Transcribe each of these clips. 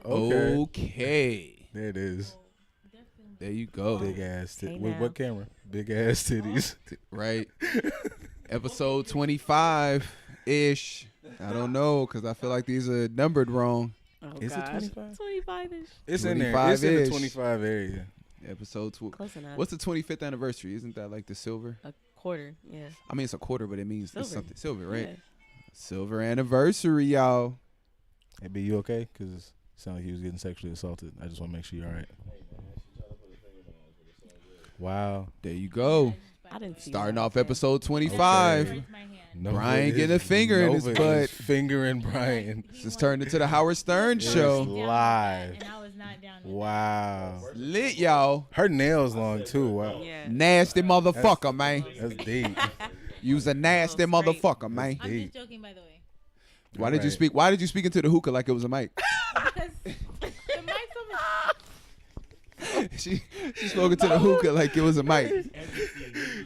Okay. There it is. There you go. Big ass Hey, with now. what camera? Big ass titties. Right. Episode 25-ish. I don't know, because I feel like these are numbered wrong. Oh, Is it gosh. 25? 25-ish. It's in there. It's in the 25-ish. 25 area. Episode 2. Close enough. What's the 25th anniversary? Isn't that like the silver? A quarter, yeah. I mean, it's a quarter, but it means it's Silver. something silver, right? Yeah. Silver anniversary, y'all. Hey, B, you okay? Because it sounded like he was getting sexually assaulted. I just want to make sure you're all right. Wow. There you go. I didn't see Starting that. off episode 25. Okay. Brian getting a finger in his Nova butt. is fingering Brian. This is turned into the Howard Stern It's show. live. And I was not down with Wow. Lit, y'all. Her nails long too. Wow. Yeah. Nasty motherfucker, man. That's deep. You's a nasty Oh, straight. motherfucker, man. I'm Deep. just joking, by the way. Why did you Right. speak? Why did you speak into the hookah like it was a mic? Because the mic's over. she spoke into the hookah like it was a mic.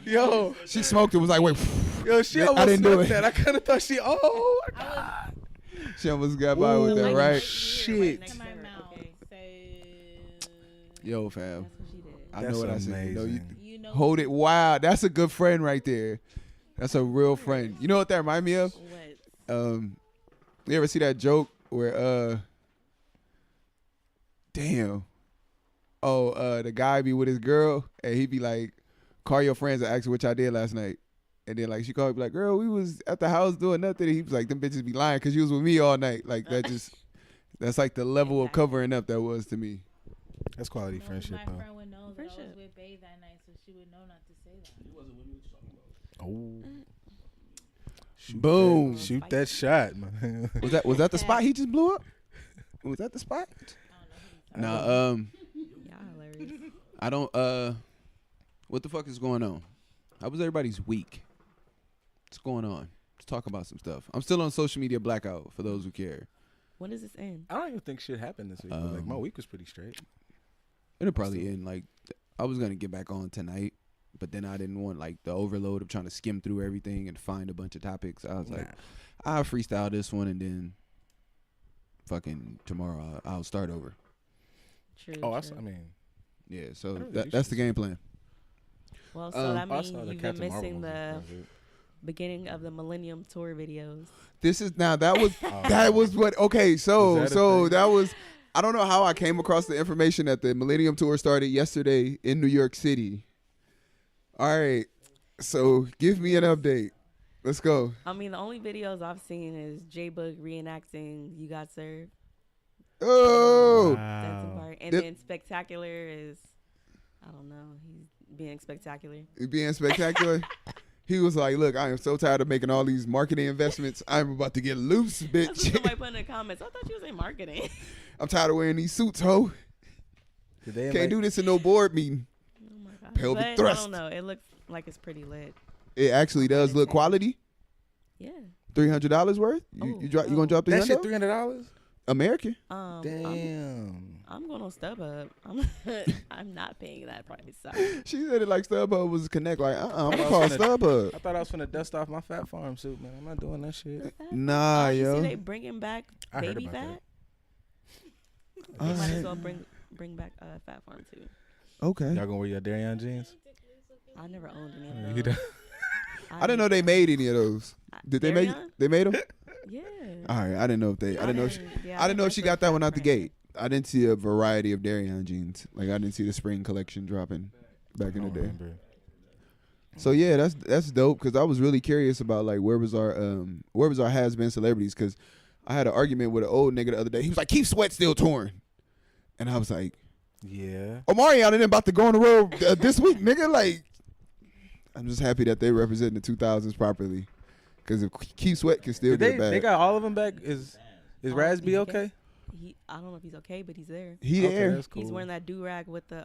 Yo, She smoked it. Was like, wait. yo, she I almost didn't do smoked it. that. I kind of thought she. Oh, my I God. She almost got by with that, Ooh. right? Shit. to my mouth. Okay. So Yo, fam. That's what she did. I That's know what I said. You know, you amazing. you know. hold it. Wow, that's a good friend right there. That's a real friend. You know what that remind me of? What? You ever see that joke where damn, the guy be with his girl and he be like, call your friends and ask her what y'all did last night, and then like she called, be like, girl, we was at the house doing nothing. And he was like, them bitches be lying because you was with me all night. Like that just, that's like the level of covering up that was to me. That's quality No, friendship, my though. friend would know that I Friendship. was with Bae that night, so she would know not to say that. Oh. Shoot Boom. That, shoot that shot, man. Was that the spot he just blew up? Was that the spot? I don't know who he's Nah, Y'all hilarious. I don't. What the fuck is going on? How was everybody's week? What's going on? Let's talk about some stuff. I'm still on social media blackout for those who care. When does this end? I don't even think shit happened this week. But like my week was pretty straight. It'll probably end like I was gonna get back on tonight, but then I didn't want like the overload of trying to skim through everything and find a bunch of topics. I was like, I'll freestyle this one and then fucking tomorrow I'll start over. True. Oh, true. I mean, Yeah, so don't really that's usually the game plan. Well, so that I means saw the you've been Captain Marvel missing movie. the That was it. beginning of the Millennium Tour videos. This is now that was Oh. that was what okay, so Was that a thing? that was I don't know how I came across the information that the Millennium Tour started yesterday in New York City. All right. So give me an update. Let's go. I mean, the only videos I've seen is J-Boog reenacting You Got Served. Oh. That's the Wow. part. And Yep. then Spectacular is, I don't know, he's being spectacular. Being spectacular. He was like, look, I am so tired of making all these marketing investments. I'm about to get loose, That's what bitch. somebody put in the comments. I thought you was in marketing. I'm tired of wearing these suits, ho. Did they Can't invite- do this in no board meeting. Oh my god. Pelvic But thrust. I don't know. It looks like it's pretty lit. It actually does look quality. Yeah. $300 worth? You Oh, you gonna no. drop That shit $300? $300? American. Damn. I'm going on StubHub. I'm not paying that price. Sorry. She said it like StubHub was a connect. Like, I'm gonna I call was StubHub. I thought I was finna dust off my Fat Farm suit, man. I'm not doing that shit. Nah, You yo. see they bringing back I heard baby about fat? that. They might as Alright. well bring back Fat Farm too. Okay. Y'all gonna wear your Darian jeans? I never owned any You of those. don't- I didn't know they made any of those. Did they make? Darion? They made them. Yeah. All right. I didn't know if they. I didn't know. Yeah, I didn't know if she got that one out the print. gate. I didn't see a variety of Darion jeans. Like I didn't see the spring collection dropping back in I the don't day. remember. So yeah, that's dope because I was really curious about like where was our has been celebrities because I had an argument with an old nigga the other day. He was like, "Keep Sweat still torn," and I was like, Yeah. "Omarion and them about to go on the road this week, nigga." Like, I'm just happy that they represent the 2000s properly because if Keep Sweat can still Did get back. they got all of them back? Is Raz B he's okay? I don't know if he's okay, but he's there. He Okay, there. that's cool. He's wearing that do-rag with the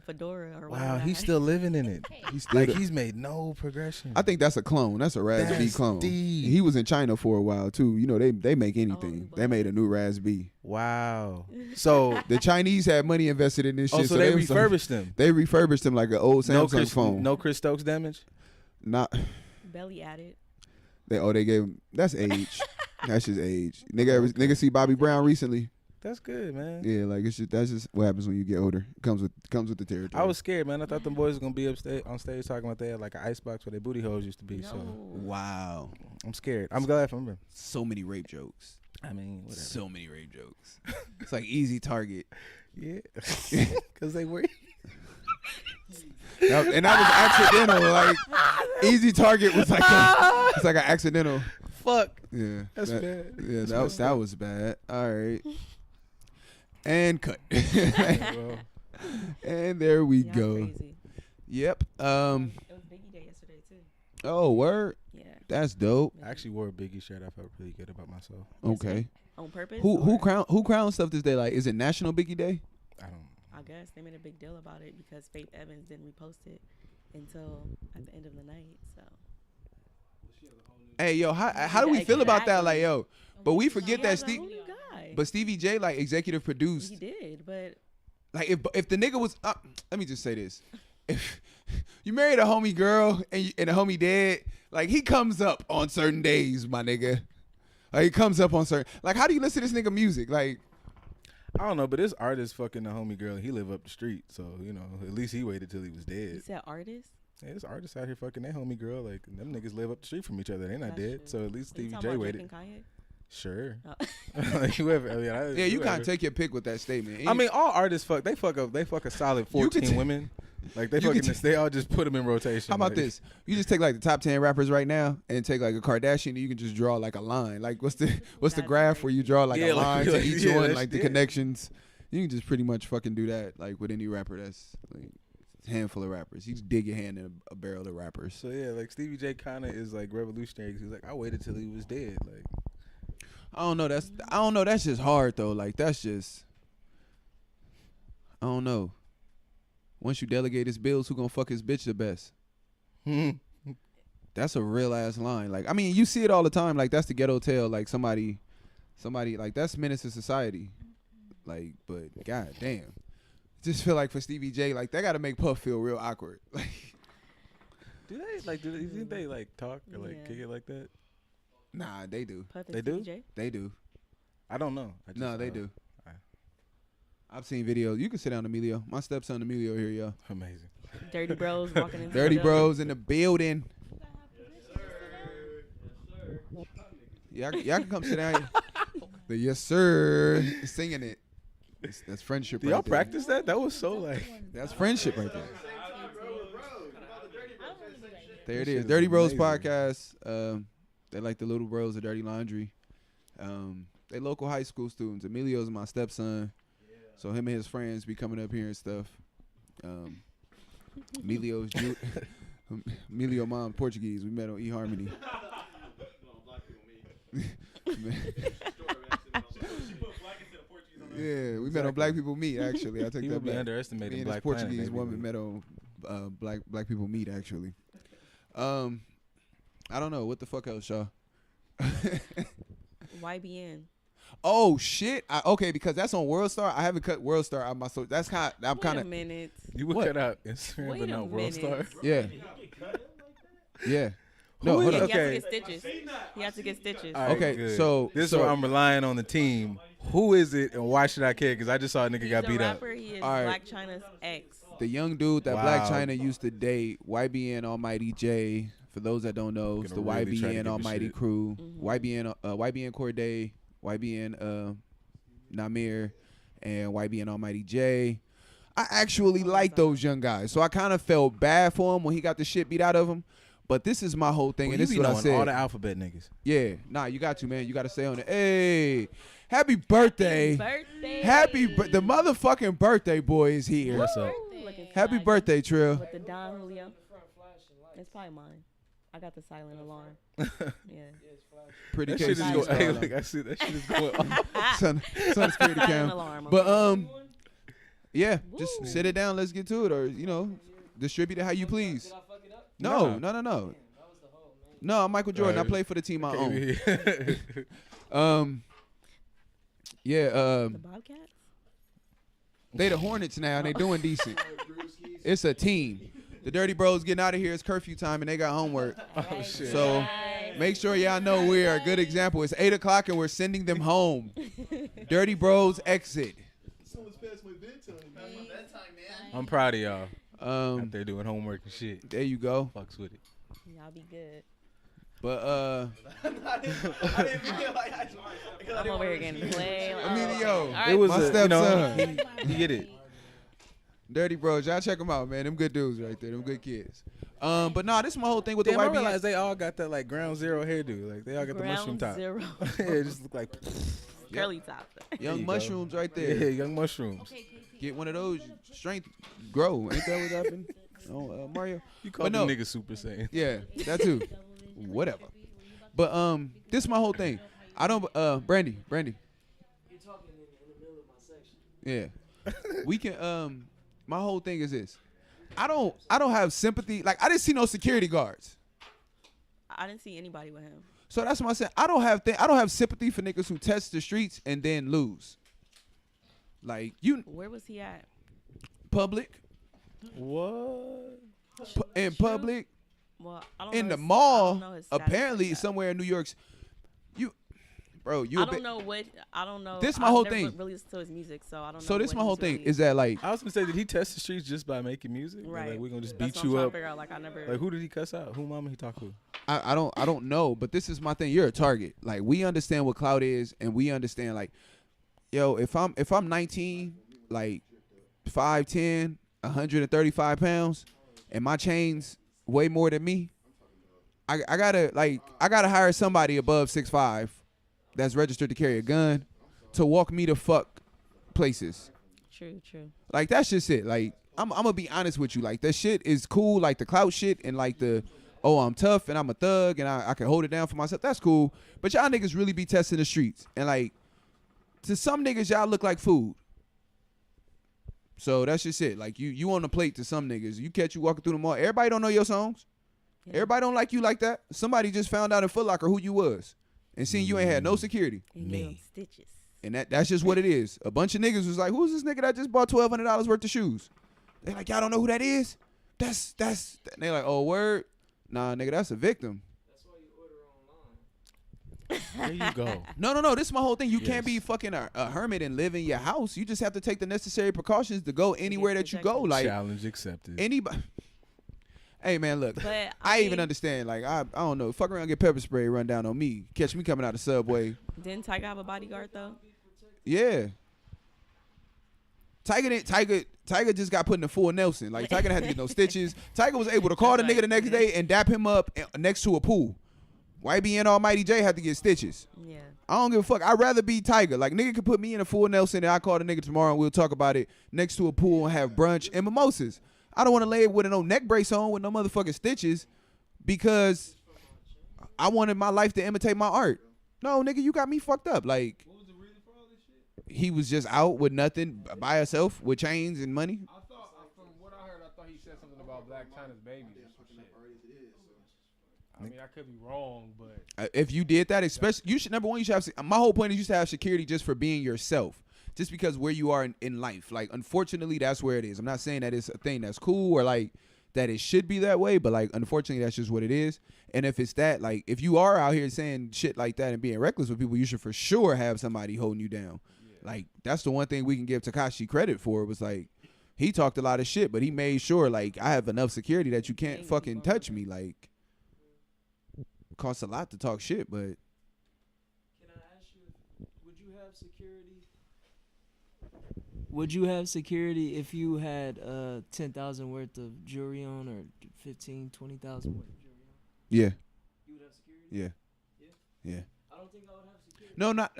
fedora or Wow, whatever. he's still living in it. He's still. Like there. he's made no progression. I think that's a clone. That's a Raz B That's clone. deep. He was in China for a while too. You know they make anything. he They was. made a new Raz B. Wow. So The Chinese had money invested in this shit. so they was like- refurbished them. They refurbished him like an old No Samsung phone. No Chris Stokes damage. Not belly added. they gave him. That's age. That's just age. Nigga see Bobby Brown recently. That's good, man. Yeah, like that's just what happens when you get older. It comes with the territory. I was scared, man. I thought them boys was gonna be on stage talking about they had like an icebox where their booty holes used to be. No. So Wow. I'm scared. I'm glad for them. So many rape jokes. I mean, whatever. So many rape jokes. It's like easy target. Yeah, because they were. And that was accidental. Like easy target was like it's like an accidental. Fuck. Yeah. That's bad. Yeah, that was bad. All right. And cut. Well, And there we Y'all go. Crazy. Yep. It was Biggie Day yesterday too. Oh, word. Yeah. That's dope. I actually wore a Biggie shirt. I felt really good about myself. Okay. On purpose. Who or- crown stuff this day? Like, is it National Biggie Day? I don't. I guess they made a big deal about it because Faith Evans didn't repost it until at the end of the night. So. Hey, yo, how do we feel about that? Like, yo, but we forget He that has a whole new guy. But Stevie J like executive produced. He did, but Like if the nigga was let me just say this. If you married a homie girl and a homie dead, like he comes up on certain days, my nigga. Like he comes up on certain like how do you listen to this nigga music? Like I don't know, but this artist fucking the homie girl. He live up the street, so you know at least he waited till he was you dead. said artist. Yeah, this artist out here fucking that homie girl. Like them niggas live up the street from each other. They not That's dead, true. so at least You Stevie talking J about Drake waited. and Kanye? Sure. Oh. Like whoever. I mean, yeah, you whoever. kind of take your pick with that statement. I mean, all artists fuck. They fuck a solid You could 14 women. Like they you could fucking. They all just put them in rotation. how about like, this? You just take like the top 10 rappers right now and take like a Kardashian and you can just draw like a line. Like what's the That's graph where you draw like Yeah, a like- line to like, each yeah, one, that's- like the yeah. connections. You can just pretty much fucking do that like with any rapper that's like a handful of rappers. You just dig your hand in a barrel of rappers. So yeah, like Stevie J kind of is like revolutionary. 'Cause he's like, I waited till he was dead. Like I don't know. That's just hard though. Like that's just. I don't know. Once you delegate his bills, who gonna fuck his bitch the best? That's a real ass line. Like I mean, you see it all the time. Like that's the ghetto tale. Like somebody, like that's menace to society. Like, but god damn, just feel like for Stevie J, like that got to make Puff feel real awkward. Like, do they like? Do you think they like talk or like Yeah. kick it like that? nah, they do. Puff and They do? Stevie J? They do. I don't know. I just, No, they do. I- I've seen videos. You can sit down, Emilio. My stepson Emilio here, y'all. Amazing. Dirty Bros walking into Dirty the Bros in the building. Y'all can come sit down. The yes sir singing it. That's friendship. Do right y'all there. practice that? That was so like. That's friendship right there. There it That shit is. is Dirty Bros amazing. podcast. They like the little bros of Dirty Laundry. They local high school students. Emilio's my stepson, so him and his friends be coming up here and stuff. Emilio mom Portuguese. We met on eHarmony. Yeah, we met on Black People Meet. Actually, I take People that be back. Me underestimating and this Black Planet, Portuguese maybe, woman but- met on Black People Meet. Actually, I don't know what the fuck else, y'all. YBN. Oh shit! Okay, because that's on World Star. I haven't cut World Star out my so that's kind. I'm Wait kind a of minute. You would What? cut out Instagram, Wait but a not World Star. minute. yeah, yeah. Who No, is hold He on. has to Okay. get stitches. He has to get stitches. All right, Okay, good. so- this is so- where I'm relying on the team. Who is it, and why should I care? Because I just saw a nigga He's got a beat up. rapper. He is All right. Black China's ex. The young dude that Wow. Black China used to date, YBN Almighty J. For those that don't know, it's the Gonna really try to YBN give a Almighty shit. crew. Mhm. YBN Corday, YBN Namir, and YBN Almighty J. I actually like those young guys, so I kind of felt bad for him when he got the shit beat out of him. But this is my whole thing, Well, and you this is be what I knowing said. all the alphabet niggas. Yeah, nah, you got to, man. You got to stay on it. Hey, happy birthday. The motherfucking birthday boy is here. What's up? Looking Happy fly birthday, Trill. with the Don Julio. It's probably mine. I got the silent alarm. Yeah. Pretty That shit is KC. going. Hey, style. look, I see that shit is going off. Son security Silent cam. alarm. But yeah, just Woo. sit it down. Let's get to it, or distribute it how you please. No. No, I'm Michael Jordan. I Alright. play for the team I own. own. Yeah. The Bobcats? They the Hornets now, and they doing decent. It's a team. The Dirty Bros getting out of here. It's curfew time, and they got homework. Oh shit. So Make sure y'all know we're a good example. It's 8 o'clock and we're sending them home. Dirty Bros exit. Someone's past my bedtime. I'm proud of y'all. Um, Out there doing homework and shit. there you go. Fucks with it. Y'all be good. But I didn't feel like I'm over here getting play. I mean, yo, All right. It was my a, stepson. you get it. Dirty Bros, y'all check them out, man. Them good dudes right there. Them good kids. But nah, this is my whole thing with Damn, the I white realized they all got that like ground zero hairdo. Like they all got the mushroom top. Zero. Yeah, it just look like Curly top. There young you go. mushrooms right yeah, there. young mushrooms. Get one of those. Strength grow. Ain't that what happened? Oh, Mario. You call But them no. niggas Super Saiyan. Yeah, that too. Whatever. But this is my whole thing. I don't. Brandy. You're talking in the middle of my section. Yeah. We can. My whole thing is this. I don't have sympathy. Like I didn't see no security guards. I didn't see anybody with him. So that's what I said. I don't have sympathy for niggas who test the streets and then lose. Like you Where was he at? public What? in public Well, I don't in know the his- I mall. don't know his status Apparently like that. somewhere in New York's. You I a don't bit- know what. I don't know. This my I've whole never thing. Really listened to his music, so I don't know. So this what my whole he's thing really- is that like I was gonna say, did he test the streets just by making music? Or, right. Like we're gonna just That's beat what you I'm trying to up. figure out. Like I never. Like who did he cuss out? Who mama he talk to? I don't know, but this is my thing. You're a target. Like we understand what clout is, and we understand like, yo, if I'm 19, like 5'10", 135 pounds, and my chain's way more than me, I gotta hire somebody above 6'5", that's registered to carry a gun, to walk me to fuck places. True. Like that's just it. Like I'm gonna be honest with you. Like that shit is cool. Like the clout shit and like the I'm tough and I'm a thug and I can hold it down for myself. That's cool. But y'all niggas really be testing the streets and like to some niggas y'all look like food. So that's just it. Like you on the plate to some niggas. You catch you walking through the mall. Everybody don't know your songs. Yeah. Everybody don't like you like that. Somebody just found out in Foot Locker who you was and seen you ain't had no security. He gave him stitches. And that's just what it is. A bunch of niggas was like, who's this nigga that just bought $1,200 worth of shoes? They like, y'all don't know who that is? That's and they like, oh, word? Nah, nigga, that's a victim. That's why you order online. There you go. No. This is my whole thing. You can't be Yes. fucking a hermit and live in your house. You just have to take the necessary precautions to go anywhere that you go. protected. Like Challenge accepted. anybody. Hey man, look. But I even mean, understand. Like I don't know. Fuck around, get pepper spray run down on me. Catch me coming out of Subway. Didn't Tiger have a bodyguard though? Yeah. Tiger just got put in a full Nelson. Like Tiger didn't have to get no stitches. Tiger was able to call the That's nigga the right. next day and dap him up next to a pool. YB and Almighty J had to get stitches. Yeah. I don't give a fuck. I'd rather be Tiger. Like nigga could put me in a full Nelson and I call the nigga tomorrow and we'll talk about it next to a pool and have brunch and mimosas. I don't want to lay with no neck brace on with no motherfucking stitches because I wanted my life to imitate my art. No, nigga, you got me fucked up. Like What was the reason for all this shit? he was just out with nothing by himself with chains and money. I thought, from what I heard, I thought he said something about Black China's baby or some shit. I mean, I could be wrong, but If you did that, especially you should. Number one, you should have. My whole point is you should have security just for being yourself, just because where you are in life. Like, unfortunately, that's where it is. I'm not saying that it's a thing that's cool or like that it should be that way, but like, unfortunately, that's just what it is. And if it's that, like, if you are out here saying shit like that and being reckless with people, you should for sure have somebody holding you down. Like, that's the one thing we can give Tekashi credit for. Was like, he talked a lot of shit, but he made sure like I have enough security that you can't fucking touch me. Like, it costs a lot to talk shit, but. Can I ask you, would you have security? Would you have security if you had 10,000 worth of jewelry on or 15, 20,000 worth of jewelry on? Yeah. You would have security? Yeah. Yeah? Yeah. I don't think I would have security. No, not.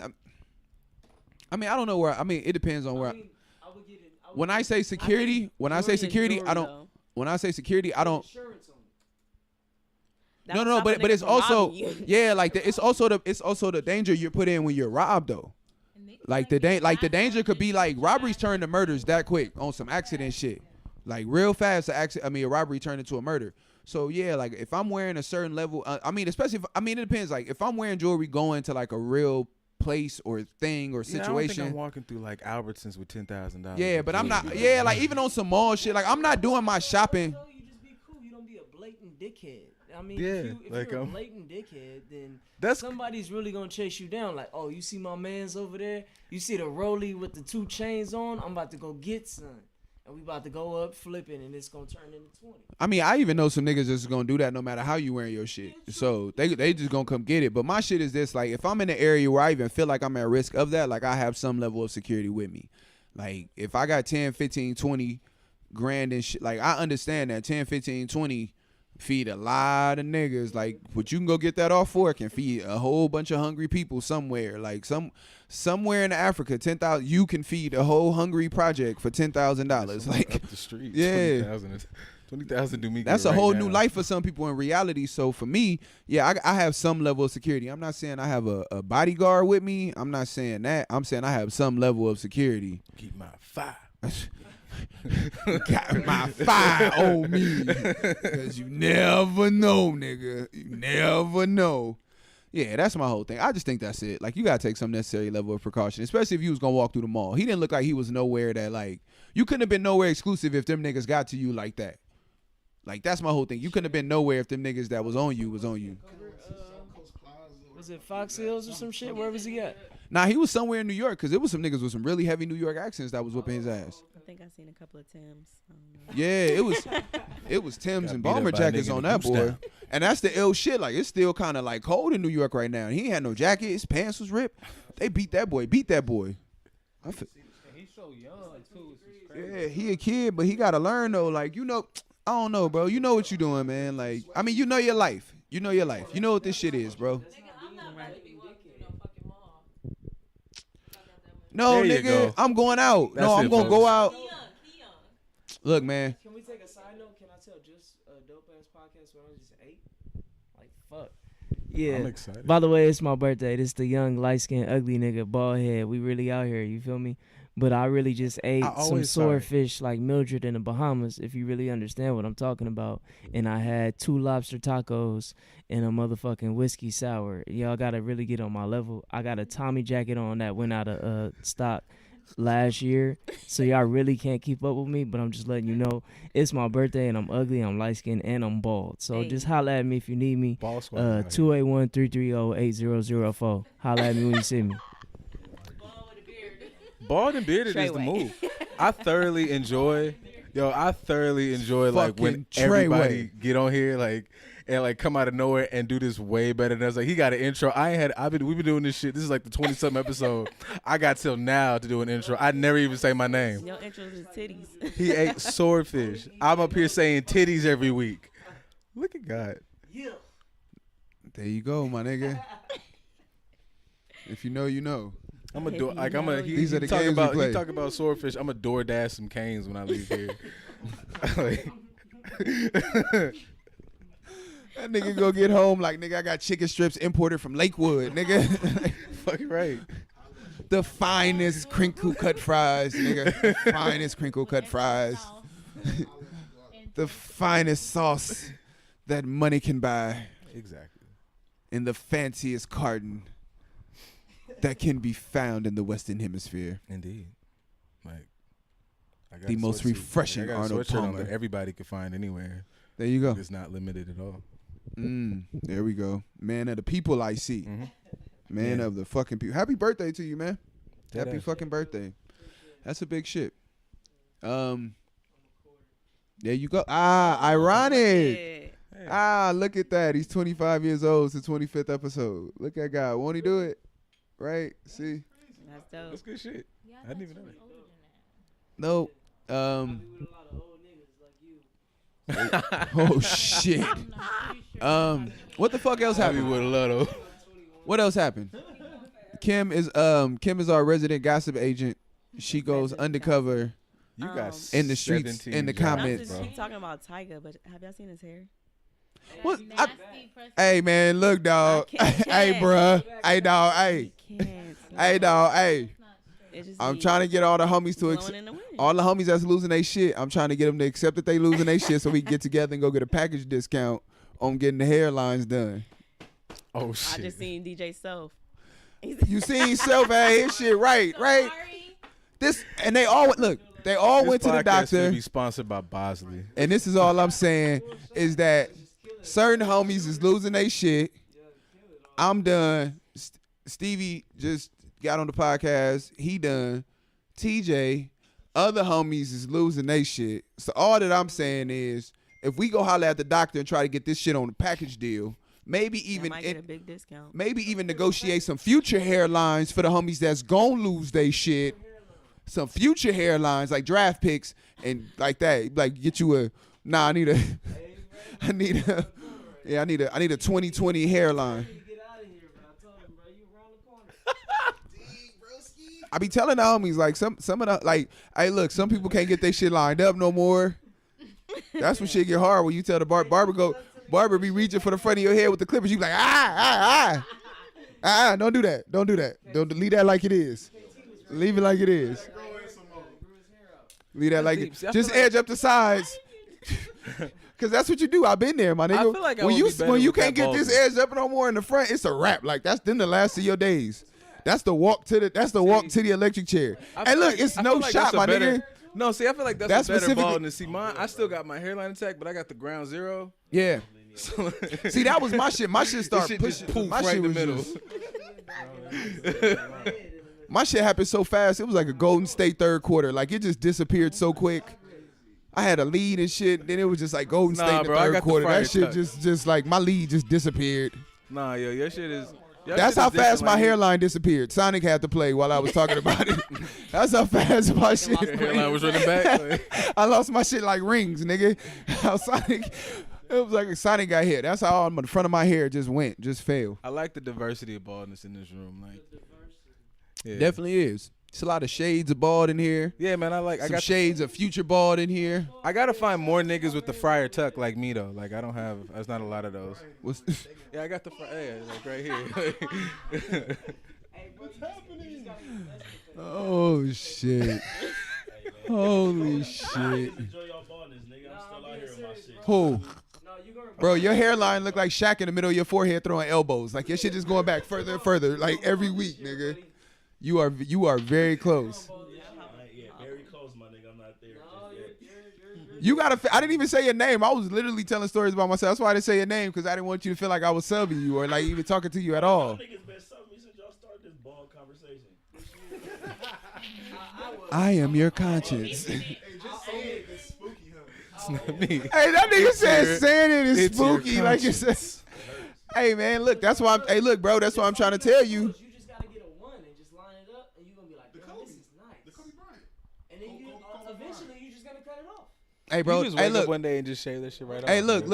I mean, I don't know where. I mean, it depends on where. I mean, I would get it. When I say security, when I say Jewelry is security, I jewelry, don't. though. When I say security, I don't. Insurance on it. That No, would no, stop a but nigga it's from also robbing you. yeah, like it's also the danger you're put in when you're robbed though. And they Like feel the it's danger could be like bad. robberies turn to murders that quick on some accident shit, like real fast. A robbery turned into a murder. So yeah, like if I'm wearing a certain level, I mean, especially if, I mean, it depends. Like if I'm wearing jewelry going to like a real place or thing or Yeah, I don't think situation. I'm walking through like Albertsons with $10,000. Yeah, but I'm not. Yeah, like even on some mall shit. Like I'm not doing my shopping. No, you just be cool. You don't be a blatant dickhead. I mean, Yeah, if like, you're a blatant dickhead, then That's somebody's really gonna chase you down. Like, oh, you see my man's over there? You see the rollie with the 2 chains on? I'm about to go get some. And we about to go up flipping, and it's gonna turn into 20. I mean, I even know some niggas that's gonna do that no matter how you wearing your shit. So they just gonna come get it. But my shit is this: like, if I'm in an area where I even feel like I'm at risk of that, like I have some level of security with me. Like if I got 10, 15, 20 grand and shit, like I understand that 10, 15, 20 feed a lot of niggas. Like what you can go get that off for can feed a whole bunch of hungry people somewhere. Like somewhere in Africa, 10,000 you can feed a whole hungry project for $10,000. Like up the street. yeah. 20,000 do me. That's good a whole right new now. life for some people in reality. So for me, yeah, I have some level of security. I'm not saying I have a bodyguard with me. I'm not saying that. I'm saying I have some level of security. Keep my fire. Got my fire on me. Because you never know, nigga. You never know. Yeah, that's my whole thing. I just think that's it. Like, you got to take some necessary level of precaution, especially if you was going to walk through the mall. He didn't look like he was nowhere that, like, you couldn't have been nowhere exclusive if them niggas got to you like that. Like, that's my whole thing. You couldn't have been nowhere if them niggas that was on you was on you. Was it Fox Hills or some shit? Where was he at? Nah, he was somewhere in New York because it was some niggas with some really heavy New York accents that was whooping his ass. I think I seen a couple of Tims. I don't know. Yeah, it was Tim's Got and beat up bomber by a jackets nigga on in that a goose boy. down. And that's the ill shit. Like, it's still kind of like cold in New York right now. And he ain't had no jacket. His pants was ripped. They beat that boy. I feel, And he's so young too. It's crazy. yeah, he a kid, but he got to learn though. Like, you know, I don't know, bro. You know what you doing, man. Like, I mean, you know your life. You know your life. You know what this shit is, bro. I'm not about to be walking through no fucking mall. No, There you nigga, go. I'm going out. That's No, I'm it, going to go folks. out. He young. Look, man. Can we take a side note? Can I tell just a dope ass podcast when I was just 8? Like, fuck. Yeah. I'm excited. By the way, it's my birthday. This the young, light-skinned, ugly nigga, bald head. We really out here, you feel me? But I really just ate some always saw it. swordfish like Mildred in the Bahamas, if you really understand what I'm talking about. And I had 2 lobster tacos and a motherfucking whiskey sour. Y'all gotta really get on my level. I got a Tommy jacket on that went out of stock last year, so y'all really can't keep up with me, but I'm just letting you know it's my birthday and I'm ugly, I'm light-skinned, and I'm bald. So Hey. just holla at me if you need me. Ball squad. out here. 281-330-8004. Holla at me when you see me. Bald and bearded is the Treyway. move. I thoroughly enjoy like when Fucking Treyway. everybody get on here like and like come out of nowhere and do this way better than us. Like he got an intro. We've been doing this shit. This is like the 20-something episode. I got till now to do an intro. I never even say my name. Your intro is titties. He ate swordfish. I'm up here saying titties every week. Look at God. There you go, my nigga. If you know, you know. I'm a If door you like know, he, you These he are the talk games we about play. he talk about swordfish. I'm a DoorDash some canes when I leave here. Like, That nigga go get home like, nigga, I got chicken strips imported from Lakewood, nigga. fucking right. The finest crinkle cut fries, nigga. The finest crinkle cut fries. The finest sauce that money can buy Exactly. in the fanciest carton that can be found in the Western Hemisphere. Indeed. Like I got The a most sweatsuit. refreshing I got a Arnold sweatshirt on Palmer. that everybody can find anywhere. There you go. It's not limited at all. There we go. Man of the people I see. Mm-hmm. Man Yeah. of the fucking people. Happy birthday to you, man. Dead Happy ass. fucking birthday. That's a big shit. There you go. Ah, ironic. Yeah. Ah, look at that. He's 25 years old. It's the 25th episode. Look at God. Won't he do it? Right? See? That's dope. That's good shit. Yeah, I didn't even know that. older than that. Nope. Oh shit. I'm not pretty sure. What the fuck else Happy happened? with a lotto. What else happened? Kim is our resident gossip agent. She goes undercover. You got In the streets, 17 in the jobs, Not comments. to bro. keep talking about Tyga, but have y'all seen his hair? What? Nasty person. Hey man, look dog. I can't Hey check. bruh. Hey dog. Hey. He can't. Hey dog. Hey. It's not straight. It just I'm be trying to get all the homies to blowing accept. in the wind. All the homies that's losing their shit, I'm trying to get them to accept that they losing their shit so we can get together and go get a package discount on getting the hairlines done. Oh I shit. just seen DJ Self. You seen self hey his shit right. Sorry. This and they all look, they all This went to the podcast doctor. should be sponsored by Bosley. And this is all I'm saying is that Certain homies is losing their shit. I'm done. Stevie just got on the podcast. He done. TJ, other homies is losing their shit. So all that I'm saying is, if we go holler at the doctor and try to get this shit on a package deal, maybe even might get a big discount. Maybe even negotiate some future hairlines for the homies that's gonna lose their shit. Some future hairlines like draft picks and like that. Like get you a I need a 2020 hairline. I be telling the homies like some of the like, hey look, some people can't get their shit lined up no more. That's when shit get hard when you tell the barber be reaching for the front of your head with the clippers. You be like don't do that. Don't leave that like it is. Leave it like it is. Leave that like it. Just edge up the sides. Cause that's what you do. I've been there, my nigga. I feel like when you can't get this edge up no more in the front, it's a wrap. Like that's then the last of your days. That's the walk to the electric chair. Hey, look, it's no shot, my nigga. No, see, I feel like that's a better baldness. See, mine, I still got my hairline intact, but I got the ground zero. Yeah. So, see, that was my shit. My shit started pushing. Poof My right shit in the was middle. my shit happened so fast. It was like a Golden State third quarter. Like it just disappeared so quick. I had a lead and shit. Then it was just like Golden State in the third quarter. That shit just like my lead just disappeared. Nah, yo, your shit is. That's how fast my hairline disappeared. Sonic had to play while I was talking about it. That's how fast my shit. Your hairline was running back. I lost my shit like rings, nigga. How Sonic. It was like Sonic got hit. That's how the front of my hair just failed. I like the diversity of baldness in this room. Like, yeah. Definitely is. It's a lot of shades of bald in here. Yeah, man. I got shades of future bald in here. I gotta find more niggas with the friar tuck like me though. Like I don't have. There's not a lot of those. Yeah, I got the like right here. What's happening? Oh shit! Holy shit! Who? Bro, your hairline look like Shaq in the middle of your forehead throwing elbows. Like your shit just going back further and further. Like every week, nigga. You are very close. Yeah, very close, my nigga. I'm not there. You gotta. I didn't even say your name. I was literally telling stories about myself. That's why I didn't say your name, because I didn't want you to feel like I was subbing you or like even talking to you at all. Niggas been subbing me since y'all started this ball conversation. I am your conscience. It's not me. Hey, that nigga said saying it is spooky. Like it says. Hey man, look. That's why. Hey, look, bro. That's what I'm trying to tell you. Hey, bro. You just hey, wake look. up one day and just shave that shit right off. Hey, look.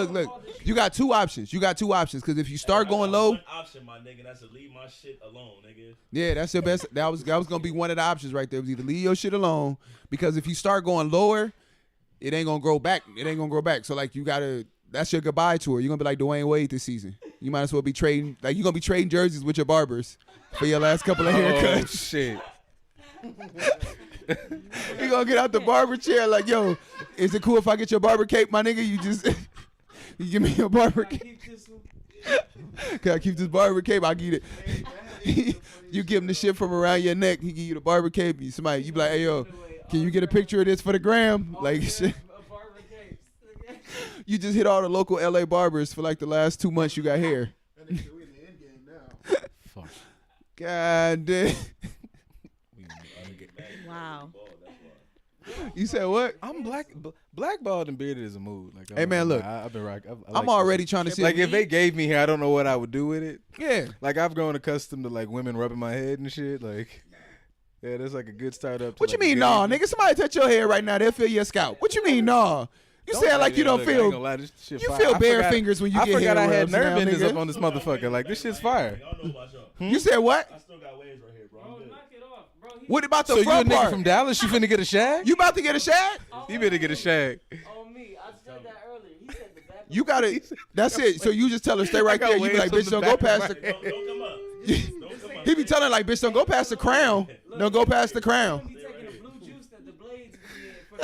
You got two options. Because if you start going low, one option, my nigga, that's to leave my shit alone, nigga. yeah, that's your best. That was gonna be one of the options right there. It was either leave your shit alone, because if you start going lower, it ain't gonna grow back. So like you gotta. That's your goodbye tour. You're gonna be like Dwayne Wade this season. You might as well be trading. Like you're gonna be trading jerseys with your barbers for your last couple of haircuts. Oh shit. You gonna get out the barber chair like, yo, is it cool if I get your barber cape, my nigga? You just you give me your barber cape. Can I keep this barber cape? I'll get it. You give him the shit from around your neck. He give you the barber cape. You be like, hey yo, can you get a picture of this for the gram? Like shit. You just hit all the local LA barbers for like the last 2 months you got hair. Fuck. God damn. Wow. You said what? I'm blackballed and bearded is a mood. Like, hey man, look, I've been rocking. I'm already trying to see. Like if they gave me hair, I don't know what I would do with it. Yeah. Like I've grown accustomed to like women rubbing my head and shit. Like, yeah, that's like a good start up. What you mean, nah, nigga? Somebody touch your hair right now, they'll feel your scalp. What you mean, nah? You saying like you don't feel. You feel bare fingers when you get hair. I forgot I had nerve now, endings nigga. up on this motherfucker. Like this shit's fire. Y'all know about y'all. You said what? I still got waves right here, bro. I'm good. What about the So you a front nigga part? from Dallas? You finna get a shag? You about to get a shag? You better get a shag. On me, I said that earlier. He said the back. You gotta. That's it. So you just tell her stay right got there. You be like, waves bitch, on don't the go back of past my the. Don't come up. Don't come up. He be telling like, bitch, don't go past the crown. Don't go past the crown. Be taking the blue juice that the blades be in for the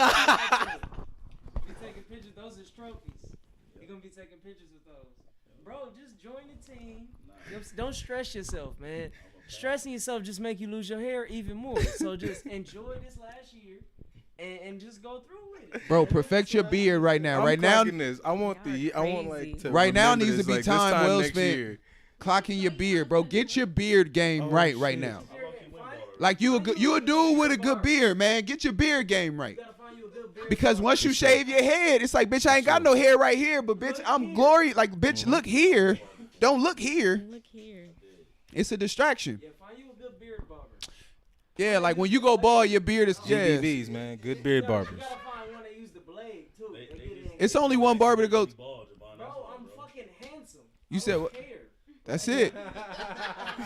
be taking pictures. Those is trophies. You're gonna be taking pictures with those. Bro, just join the team. Don't stress yourself, man. Stressing yourself just make you lose your hair even more. So just enjoy this last year. and just go through with it. Bro, perfect your beard right now. I'm right now, clocking this. I want Crazy. to Right now remember needs this, to be like, this time well next spent. year. clocking your beard, bro. Get your beard game right now. Like you a dude with a good beard, man. Get your beard game right. Because once you shave your head, it's like, bitch, I ain't got no hair right here, but bitch, I'm glory. Like, bitch, look here. Don't look here. Look here. It's a distraction. Yeah, find you a good beard barber. Yeah, like when you go bald, your beard is GBVs, man. Good beard barbers. You gotta find one that use the blade too. It's only one barber to go. Bro, I'm fucking handsome. You said what? That's it.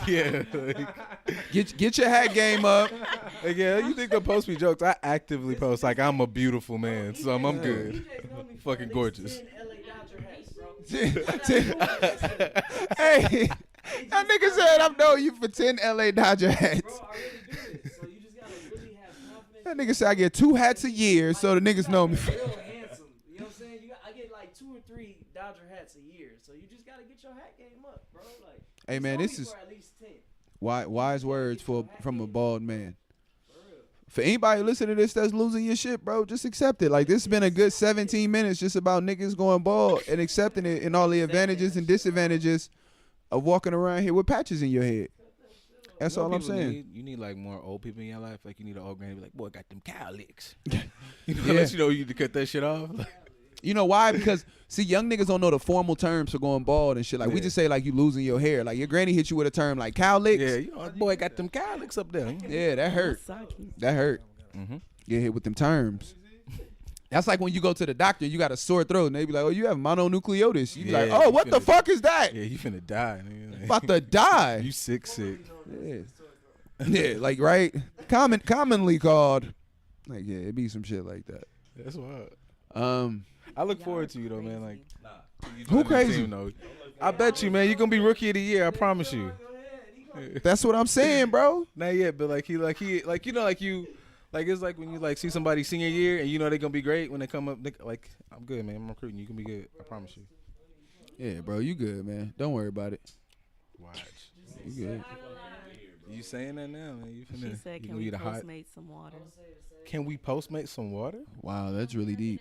Yeah. Like, Get your hat game up. like, yeah, you think I post me jokes? I actively post like I'm a beautiful man, so I'm good. Fucking gorgeous. Hey, that nigga said I'm knowing you for 10 LA Dodger hats. Bro, I really do this. So you just gotta really have confidence. That nigga said I get 2 hats a year, so the niggas know me. Real handsome. You know what I'm saying? I get like 2 or 3 Dodger hats a year. So you just gotta get your hat game up, bro. Like, Hey man, this is for at least 10. wise words from a bald man. For anybody listening to this that's losing your shit, bro, just accept it. Like, this has been a good 17 minutes just about niggas going bald and accepting it and all the advantages and disadvantages of walking around here with patches in your head. That's all I'm saying. You need like more old people in your life. Like, you need an old granny to be like, boy, got them cow licks. Yeah. Let you know you need to cut that shit off. You know why? Because, see, young niggas don't know the formal terms for going bald and shit. Like, we just say, like, you losing your hair. Like, your granny hit you with a term like cow licks. Yeah, you know, boy, got them cow licks up there. Yeah, that hurt. That hurt. Get hit with them terms. That's like when you go to the doctor, you got a sore throat, and they be like, oh, you have mononucleosis. You be like, oh, what the fuck is that? Yeah, you finna die. Nigga. About to die. You sick. Yeah. Yeah, like, right? Commonly called. Like, yeah, it be some shit like that. That's wild. I look forward to you, though, man. Like, who crazy? Team, though. I bet you, man, you're going to be rookie of the year. I promise you. That's what I'm saying, bro. Not yet, but like, you know, it's like when you like see somebody senior year and you know they're going to be great when they come up. Like, I'm good, man. I'm recruiting. You can be good. I promise you. Yeah, bro, you good, man. Don't worry about it. Watch. You good. You saying that now, man? You She finna, said, you "Can gonna we eat a hot? Postmate some water?" Can we Postmate some water? Wow, that's really deep.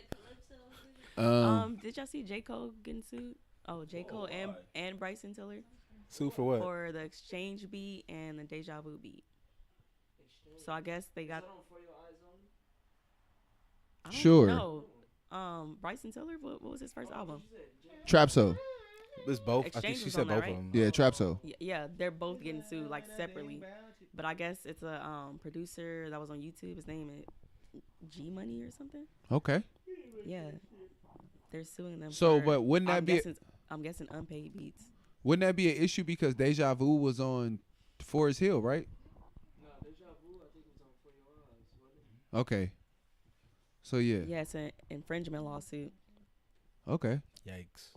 Did y'all see J. Cole getting sued? Oh, J. Cole and Bryson Tiller Sue for what? for the Exchange beat and the Deja Vu beat. So I guess they got. I don't Sure. know. Bryson Tiller. What was his first album? Trapso. It's both. I think Exchange she was said on there, both right? of them. Yeah, Trapso. Yeah, they're both getting sued like separately. But I guess it's a producer that was on YouTube. His name is G Money or something. Okay. Yeah, they're suing them. So, for, but wouldn't that be? I'm guessing unpaid beats. Wouldn't that be an issue because Deja Vu was on Forest Hill, right? No, Deja Vu, I think it was on For Your Eyes, wasn't it? Okay. So yeah. Yeah, it's an infringement lawsuit. Okay. Yikes.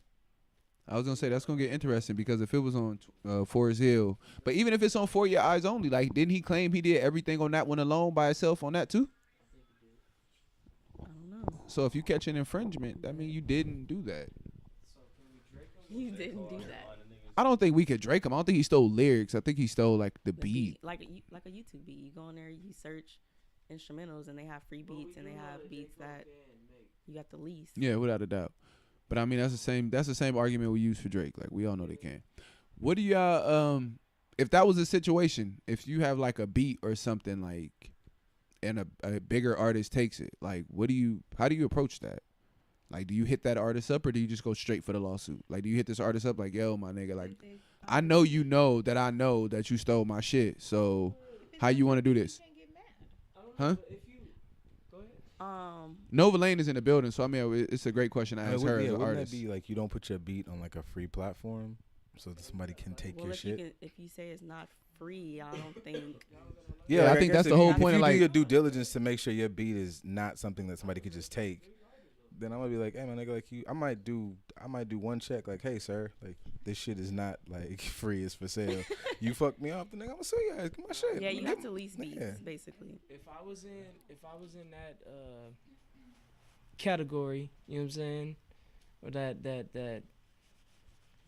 I was gonna say that's gonna get interesting because if it was on Forest Hill, but even if it's on For Your Eyes Only, like didn't he claim he did everything on that one alone by himself on that too? I don't know. So if you catch an infringement, that means you didn't do that. You didn't do that. I don't think we could Drake him. I don't think he stole lyrics. I think he stole like the beat. Like a YouTube beat. You go on there, you search instrumentals, and they have free beats, and they have beats that you got the least. Yeah, without a doubt. But I mean, that's the same argument we use for Drake. Like we all know they can. What do y'all if that was a situation, if you have like a beat or something like, and a bigger artist takes it, like how do you approach that? Like, do you hit that artist up or do you just go straight for the lawsuit? Like, do you hit this artist up like, yo, my nigga, like, I know that I know that you stole my shit. So, how you want to do this? Huh? Nova Lane is in the building, so I mean, it's a great question to ask her as an wouldn't artist. that be like you don't put your beat on like a free platform so that somebody can take your shit? If you say it's not free, I don't think. Yeah, I think that's the whole point. If you like, do your due diligence to make sure your beat is not something that somebody could just take, then I'm gonna be like, hey man, nigga, like I might do one check, like, hey sir, like this shit is not like free, it's for sale. You fucked me up, then nigga, I'm gonna sue you guys, get my shit. Yeah, you have to lease beats, basically. If I was in that category, you know what I'm saying, or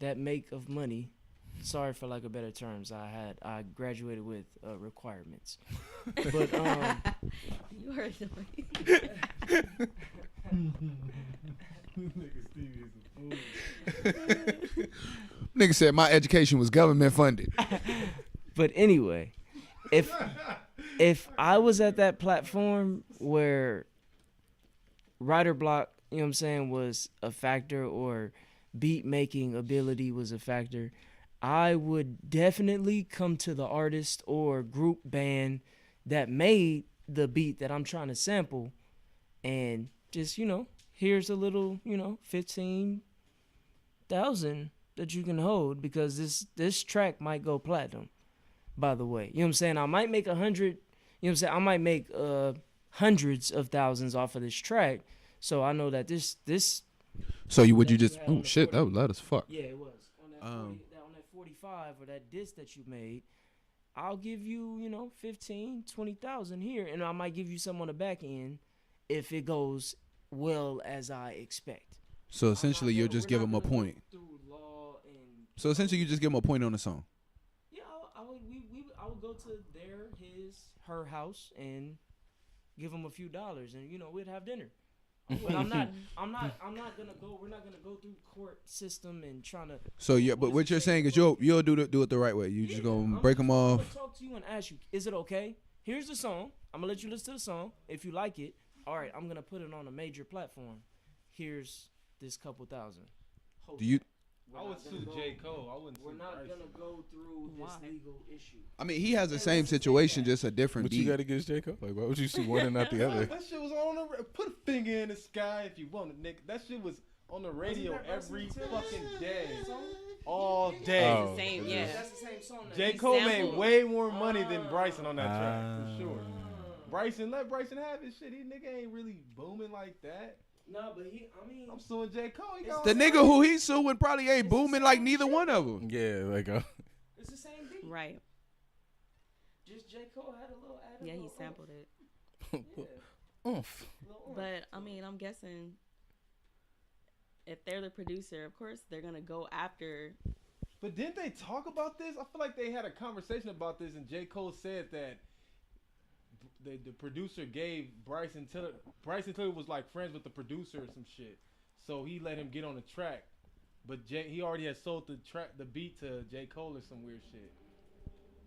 that make of money. Sorry for lack of better terms. I graduated with requirements, but You You are annoying. Nigga said my education was government funded. But anyway, if I was at that platform where writer block, you know what I'm saying, was a factor, or beat making ability was a factor, I would definitely come to the artist or group band that made the beat that I'm trying to sample and just, here's a little, 15,000 that you can hold, because this track might go platinum, by the way. You know what I'm saying? I might make 100, you know what I'm saying? I might make hundreds of thousands off of this track. So I know that this. So would you that just? had Oh on the shit, 40 that was loud as fuck. Yeah, it was. On that 45 or that disc that you made, I'll give you, 15, 20,000 here, and I might give you some on the back end if it goes well as I expect. So essentially, you'll just give them a point. So essentially, you just give them a point on the song. Yeah, I would go to her house and give them a few dollars, and we'd have dinner. But I'm not gonna go. We're not gonna go through court system and trying to. So yeah, but what you're saying is you'll do it the right way. You just gonna break them off. I'm gonna talk to you and ask you, is it okay? Here's the song. I'm gonna let you listen to the song. If you like it, all right, I'm gonna put it on a major platform. Here's this couple thousand. Do you? I would sue J. Cole. I wouldn't sue We're not Bryson. gonna go through this Why? legal issue. I mean, he has the same situation, just a different What you beat. got against J. Cole? Like, why would you see one and not the other? That shit was on the put a finger in the sky if you want it, nigga. That shit was on the radio every fucking day, all day. Oh. It's the same, yeah. That's the same song. that J. he Cole sampled. made way more money than Bryson on that track, Ah. for sure. Let Bryson have his shit. He nigga ain't really booming like that. No, but I'm suing J. Cole. He got The nigga who he suing probably ain't booming like neither one of them. Yeah, like it's the same beat. Right. Just J. Cole had a little added. Yeah, he little sampled it. oomph. little oomph. But I mean, I'm guessing if they're the producer, of course they're gonna go after. But didn't they talk about this? I feel like they had a conversation about this, and J. Cole said that the producer gave Bryson Tiller. Bryson Tiller was like friends with the producer or some shit, so he let him get on the track. But he already had sold the beat to J. Cole or some weird shit.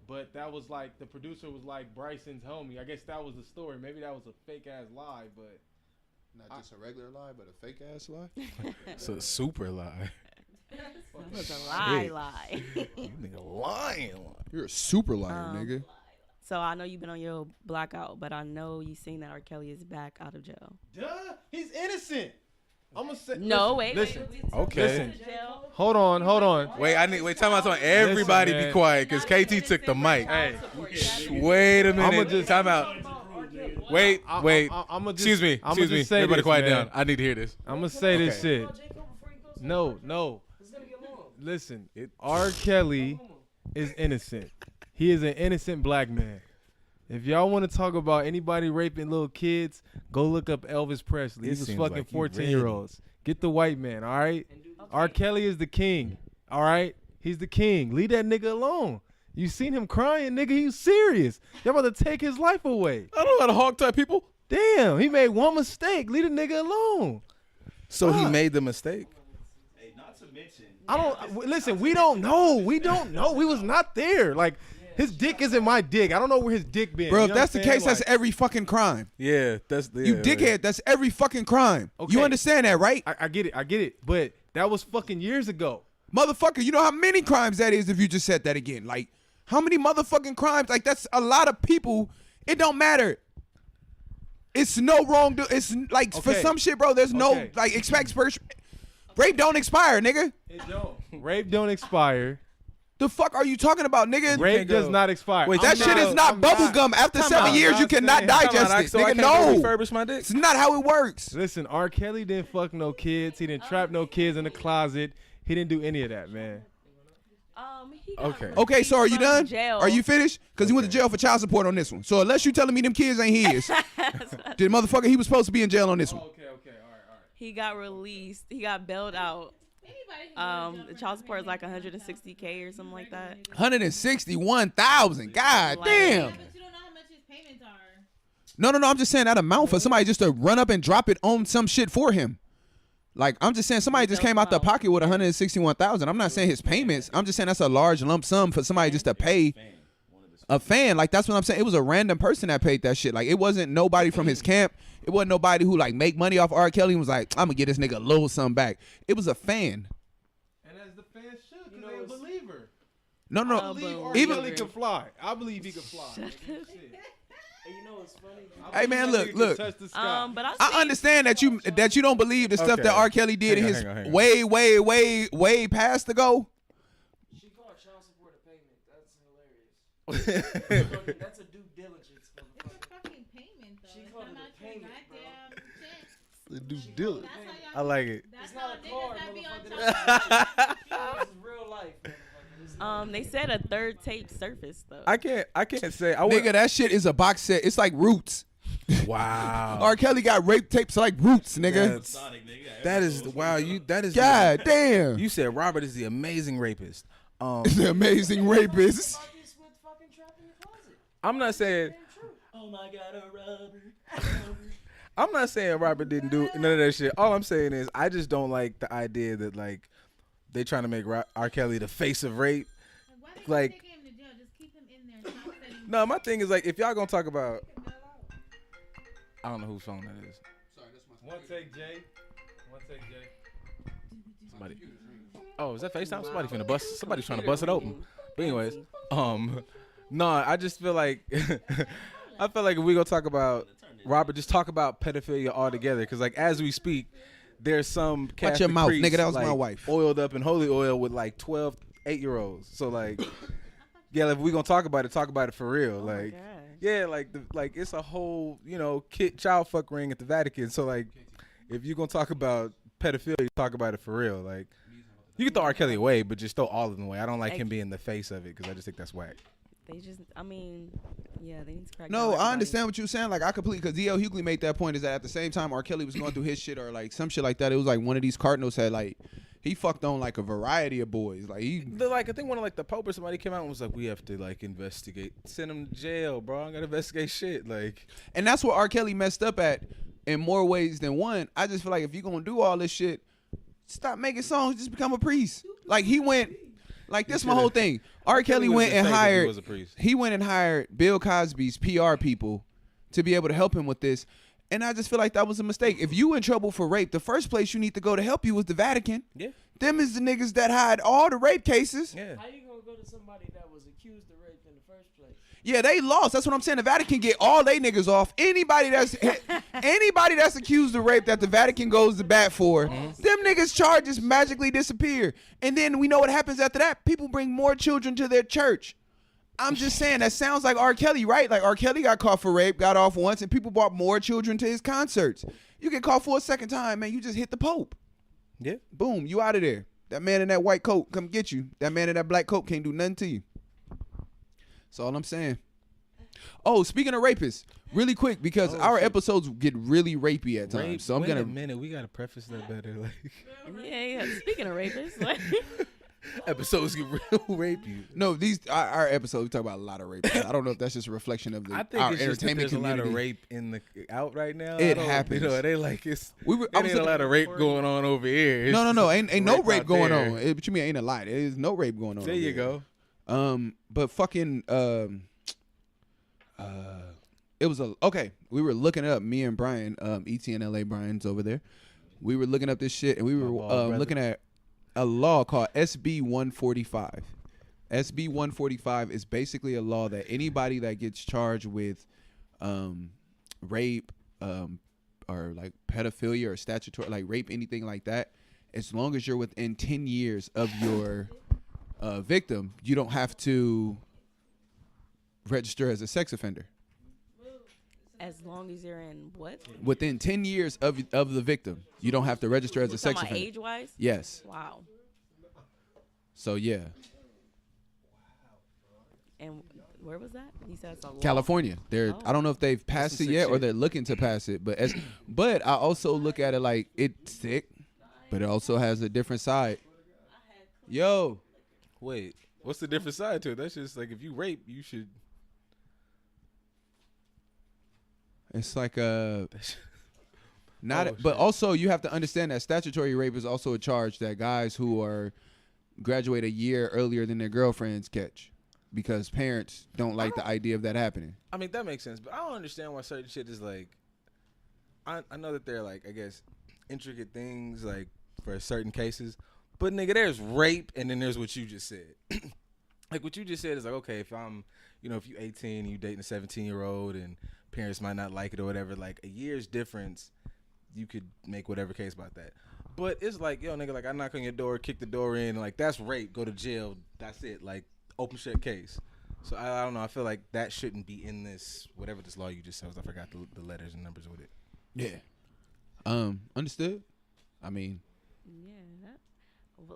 But that was like the producer was like Bryson's homie. I guess that was the story. Maybe that was a fake ass lie, but Not just a regular lie, but a fake ass lie. It's a super lie. That was a lie. You nigga lying. You're a super liar, nigga. So I know you've been on your blackout, but I know you seen that R. Kelly is back out of jail. duh, he's innocent. I'm gonna say No, listen, wait. Okay. Listen. Hold on. Wait, time out. Everybody Listen, be man. quiet, because KT took the mic. Hey, Wait a minute. I'ma just- time out. Wait. I'ma just, Excuse me. I'ma just say Everybody this, quiet man. down. I need to hear this. I'm gonna say this Okay. shit. No. It's gonna get long. Listen, R. Kelly is innocent. He is an innocent black man. If y'all want to talk about anybody raping little kids, go look up Elvis Presley. It He was seems fucking like you 14-year-olds. Get the white man, all right? R. Kelly is the king, all right? He's the king. Leave that nigga alone. You seen him crying, nigga? He was serious. Y'all about to take his life away. I don't know how to hog tie people. Damn, he made one mistake. Leave the nigga alone. So he made the mistake. Hey, not to mention. Listen, we don't know. We was not there. Like, his dick isn't my dick. I don't know where his dick been. Bro, You if that's the understand? case, that's Like, every fucking crime. Yeah, that's the. You dickhead, that's every fucking crime. Okay. You understand that, right? I get it. But that was fucking years ago. Motherfucker, you know how many crimes that is if you just said that again? Like, how many motherfucking crimes? Like, that's a lot of people. It don't matter. It's no wrong. It's like, for Okay. some shit, bro, there's no, Okay. like, rape don't expire, nigga. It don't. Rape don't expire. The fuck are you talking about, nigga? Rape does not expire. Wait, That shit is not bubble gum. After Time 7 out. years, you I'm cannot saying- digest it. So I Nigga, can't go no. refurbish my dick. It's not how it works. Listen, R. Kelly didn't fuck no kids. He didn't trap no kids in the closet. He didn't do any of that, man. He got Okay. Okay, so are you from done? Jail. Are you finished? Because he went to jail for child support on this one. So unless you telling me them kids ain't his, did motherfucker he was supposed to be in jail on this one? Okay, all right. He got released. He got bailed out. The child support is like 160K or something like that. 161,000. God Like- damn. But you don't know how much his payments are. No. I'm just saying that amount for somebody just to run up and drop it on some shit for him. Like, I'm just saying somebody just came out the pocket with $161,000. I'm not saying his payments. I'm just saying that's a large lump sum for somebody just to pay a fan. Like, that's what I'm saying. It was a random person that paid that shit. Like, it wasn't nobody from his camp. It wasn't nobody who like make money off R. Kelly and was like, I'm gonna get this nigga a little something back. It was a fan. And as the fans should, because they a believer. No. I believe R. Kelly can fly. I believe he can fly. Shit. You know what's funny? Hey man, look. But I understand that you don't believe the stuff that R. Kelly did in his hang on. way past ago. She called child support a payment. That's hilarious. That's a due diligence. It's a fucking payment, though. She It's called not it a your payment, goddamn checks. The due diligence. That's how I y'all. like it. That's It's how not a niggas card, that be on motherfucker. top. This is real life, motherfucker. This is not- they said a third tape surfaced though. I can't say. Nigga, that shit is a box set. It's like Roots. Wow. R. Kelly got rape tapes like Roots, nigga. That is wow. That is. God damn. You said Robert is the amazing rapist. The amazing rapist. About this with fucking Trap in the Closet. I'm not saying. Oh my God, a rubber. I'm not saying Robert didn't do none of that shit. All I'm saying is I just don't like the idea that like they trying to make R. Kelly the face of rape. Why they Like- take him to jail? Just keep him in there. Stop setting him No, my thing is like if y'all gonna talk about, I don't know whose phone that is. One take, Jay. Somebody. Oh, is that FaceTime? Somebody's trying to bust it open. But anyways, no, I just feel like I feel like if we gonna talk about Robert, just talk about pedophilia altogether. Because like as we speak, there's some Watch Catholic your mouth, priests, nigga. That was like, my wife. oiled up in holy oil with like 12 8-year-olds. So like, yeah, if we gonna talk about it for real. Oh my Like, gosh. yeah, like it's a whole child fuck ring at the Vatican. So like, if you gonna talk about pedophilia, talk about it for real. Like, you can throw R. Kelly away, but just throw all of them away. I don't like him being the face of it because I just think that's whack. They just, I mean, yeah, they need to crack. No, down I everybody. understand what you're saying. Like, I completely, because D.L. Hughley made that point, is that at the same time R. Kelly was going through his shit or like some shit like that, it was like one of these cardinals had like, he fucked on like a variety of boys. Like, I think one of like the Pope or somebody came out and was like, we have to like investigate, send him to jail, bro. I gotta investigate shit. Like, and that's what R. Kelly messed up at in more ways than one. I just feel like if you're going to do all this shit, stop making songs, just become a priest. Like, he went, like, this my whole thing. R. Kelly went and hired, he went and hired Bill Cosby's PR people to be able to help him with this. And I just feel like that was a mistake. If you in trouble for rape, the first place you need to go to help you is the Vatican. Yeah. Them is the niggas that hide all the rape cases. Yeah. How you gonna go to somebody that was accused of rape in the first place? Yeah, they lost. That's what I'm saying. The Vatican get all they niggas off. Anybody that's accused of rape that the Vatican goes to bat for, them niggas' charges magically disappear. And then we know what happens after that. People bring more children to their church. I'm just saying, that sounds like R. Kelly, right? Like, R. Kelly got caught for rape, got off once, and people brought more children to his concerts. You get caught for a second time, man, you just hit the Pope. Yeah. Boom, you out of there. That man in that white coat come get you. That man in that black coat can't do nothing to you. That's all I'm saying. Oh, speaking of rapists, really quick, because our episodes get really rapey at times. So I'm Wait gonna a minute, we gotta preface that better. Like, Yeah. Speaking of rapists, like, episodes get real rapey. No, these our episodes we talk about a lot of rape. I don't know if that's just a reflection of I our think it's just that entertainment there's a lot community. of rape in the out right now. It I don't- happens. You know, they like it's. I There was ain't a looking- lot of rape going on over here. It's No, ain't no rape rape out going there. on. What you mean ain't a lie? There is no rape going on. There over you there. go. But fucking it was okay. We were looking it up. Me and Brian, ET and LA Brian's over there. We were looking up this shit, and we were looking at a law called SB 145. SB 145 is basically a law that anybody that gets charged with rape or like pedophilia or statutory like rape, anything like that, as long as you're within 10 years of your victim, you don't have to register as a sex offender. as long as you're in what? Within 10 years of the victim, you don't have to register as a sex offender. Age wise? Yes. Wow. So yeah, And where was that? You said it's a law. California. I don't know if they've passed it yet or they're looking to pass it. But I also look at it like it's sick, but it also has a different side. Yo, Wait, what's the different side to it? That's just like if you rape, you should. It's like a not, Oh, but shit. also you have to understand that statutory rape is also a charge that guys who are graduate a year earlier than their girlfriends catch, because parents don't like the idea of that happening. I mean, that makes sense, but I don't understand why certain shit is like. I know that they're like, I guess, intricate things like for certain cases, but nigga, there's rape and then there's what you just said. Like what you just said is like, okay, if I'm, if you 18 and you dating a 17-year-old and parents might not like it or whatever, like a year's difference, you could make whatever case about that. But it's like, yo, nigga, like I knock on your door, kick the door in, like that's rape, go to jail, that's it, like open shut case. So I don't know, I feel like that shouldn't be in this, whatever this law you just said was. I forgot the letters and numbers with it. Yeah. Understood. I mean, Yeah.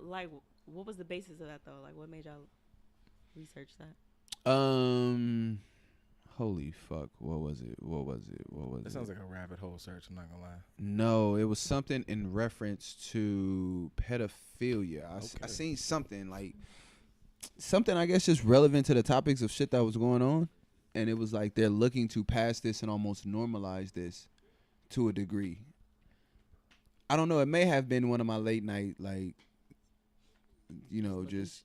Like, what was the basis of that though? Like, what made y'all research that? holy fuck, what was it? That sounds like a rabbit hole search, I'm not gonna lie. No, it was something in reference to pedophilia. I seen something like something, I guess, just relevant to the topics of shit that was going on, and it was like they're looking to pass this and almost normalize this to a degree. I don't know. It may have been one of my late night, like, just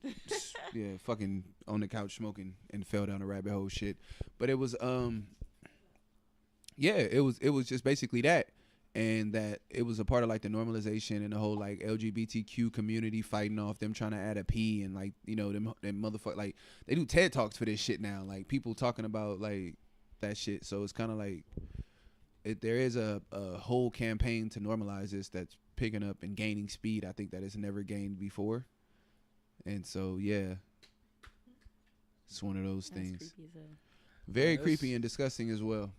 fucking on the couch smoking and fell down a rabbit hole shit. But it was, it was just basically that, and that it was a part of like the normalization and the whole like LGBTQ community fighting off them trying to add a P, and like them motherfucker, like they do TED Talks for this shit now, like people talking about like that shit. So it's kind of like. There is a whole campaign to normalize this that's picking up and gaining speed. I think that it's never gained before. And so, yeah, it's one of those things. Creepy as hell. Very creepy and disgusting as well.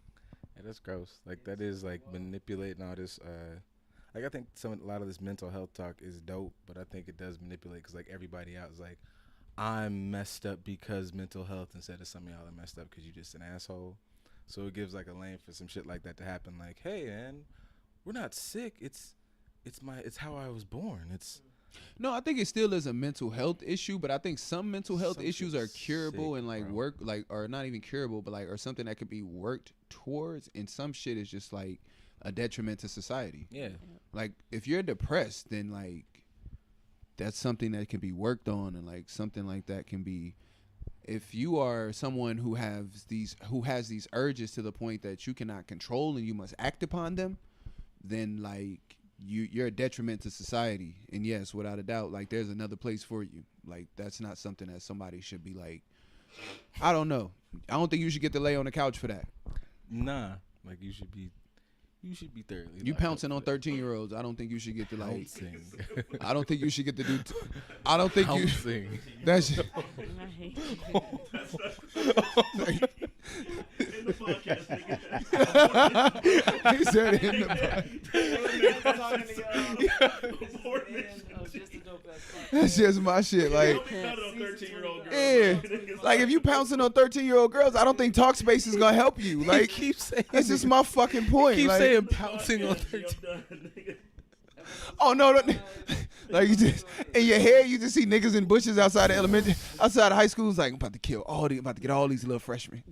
Yeah, that's gross. Like that is like manipulating all this. Like I think a lot of this mental health talk is dope, but I think it does manipulate because like everybody out is like, I'm messed up because mental health, instead of some of y'all are messed up because you just an asshole. So it gives like a lane for some shit like that to happen. Like, hey, man, we're not sick. It's how I was born. No, I think it still is a mental health issue, but I think some mental health issues are curable and like work, like, or not even curable, but like, or something that could be worked towards. And some shit is just like a detriment to society. Yeah. Like if you're depressed, then like that's something that can be worked on, and like something like that can be. If you are someone who has these urges to the point that you cannot control and you must act upon them, then like you're a detriment to society. And yes, without a doubt, like there's another place for you. Like that's not something that somebody should be like. I don't know. I don't think you should get to lay on the couch for that. Nah, like you should be thoroughly. You pouncing on 13-year-olds. I don't think you should get to like. Pouncing. I don't think you should get to do. I don't think Pouncing. you. That's. I hate you. In the podcast, nigga. He said it in the That's just my shit. Like, yeah, like if you pouncing on 13-year-old girls, I don't think Talkspace is gonna help you. Like, keep saying that's just my fucking point. keep like, saying pouncing on 13. oh no, like you just in your hair, you just see niggas in bushes outside of high school. It's like I'm about to get all these little freshmen.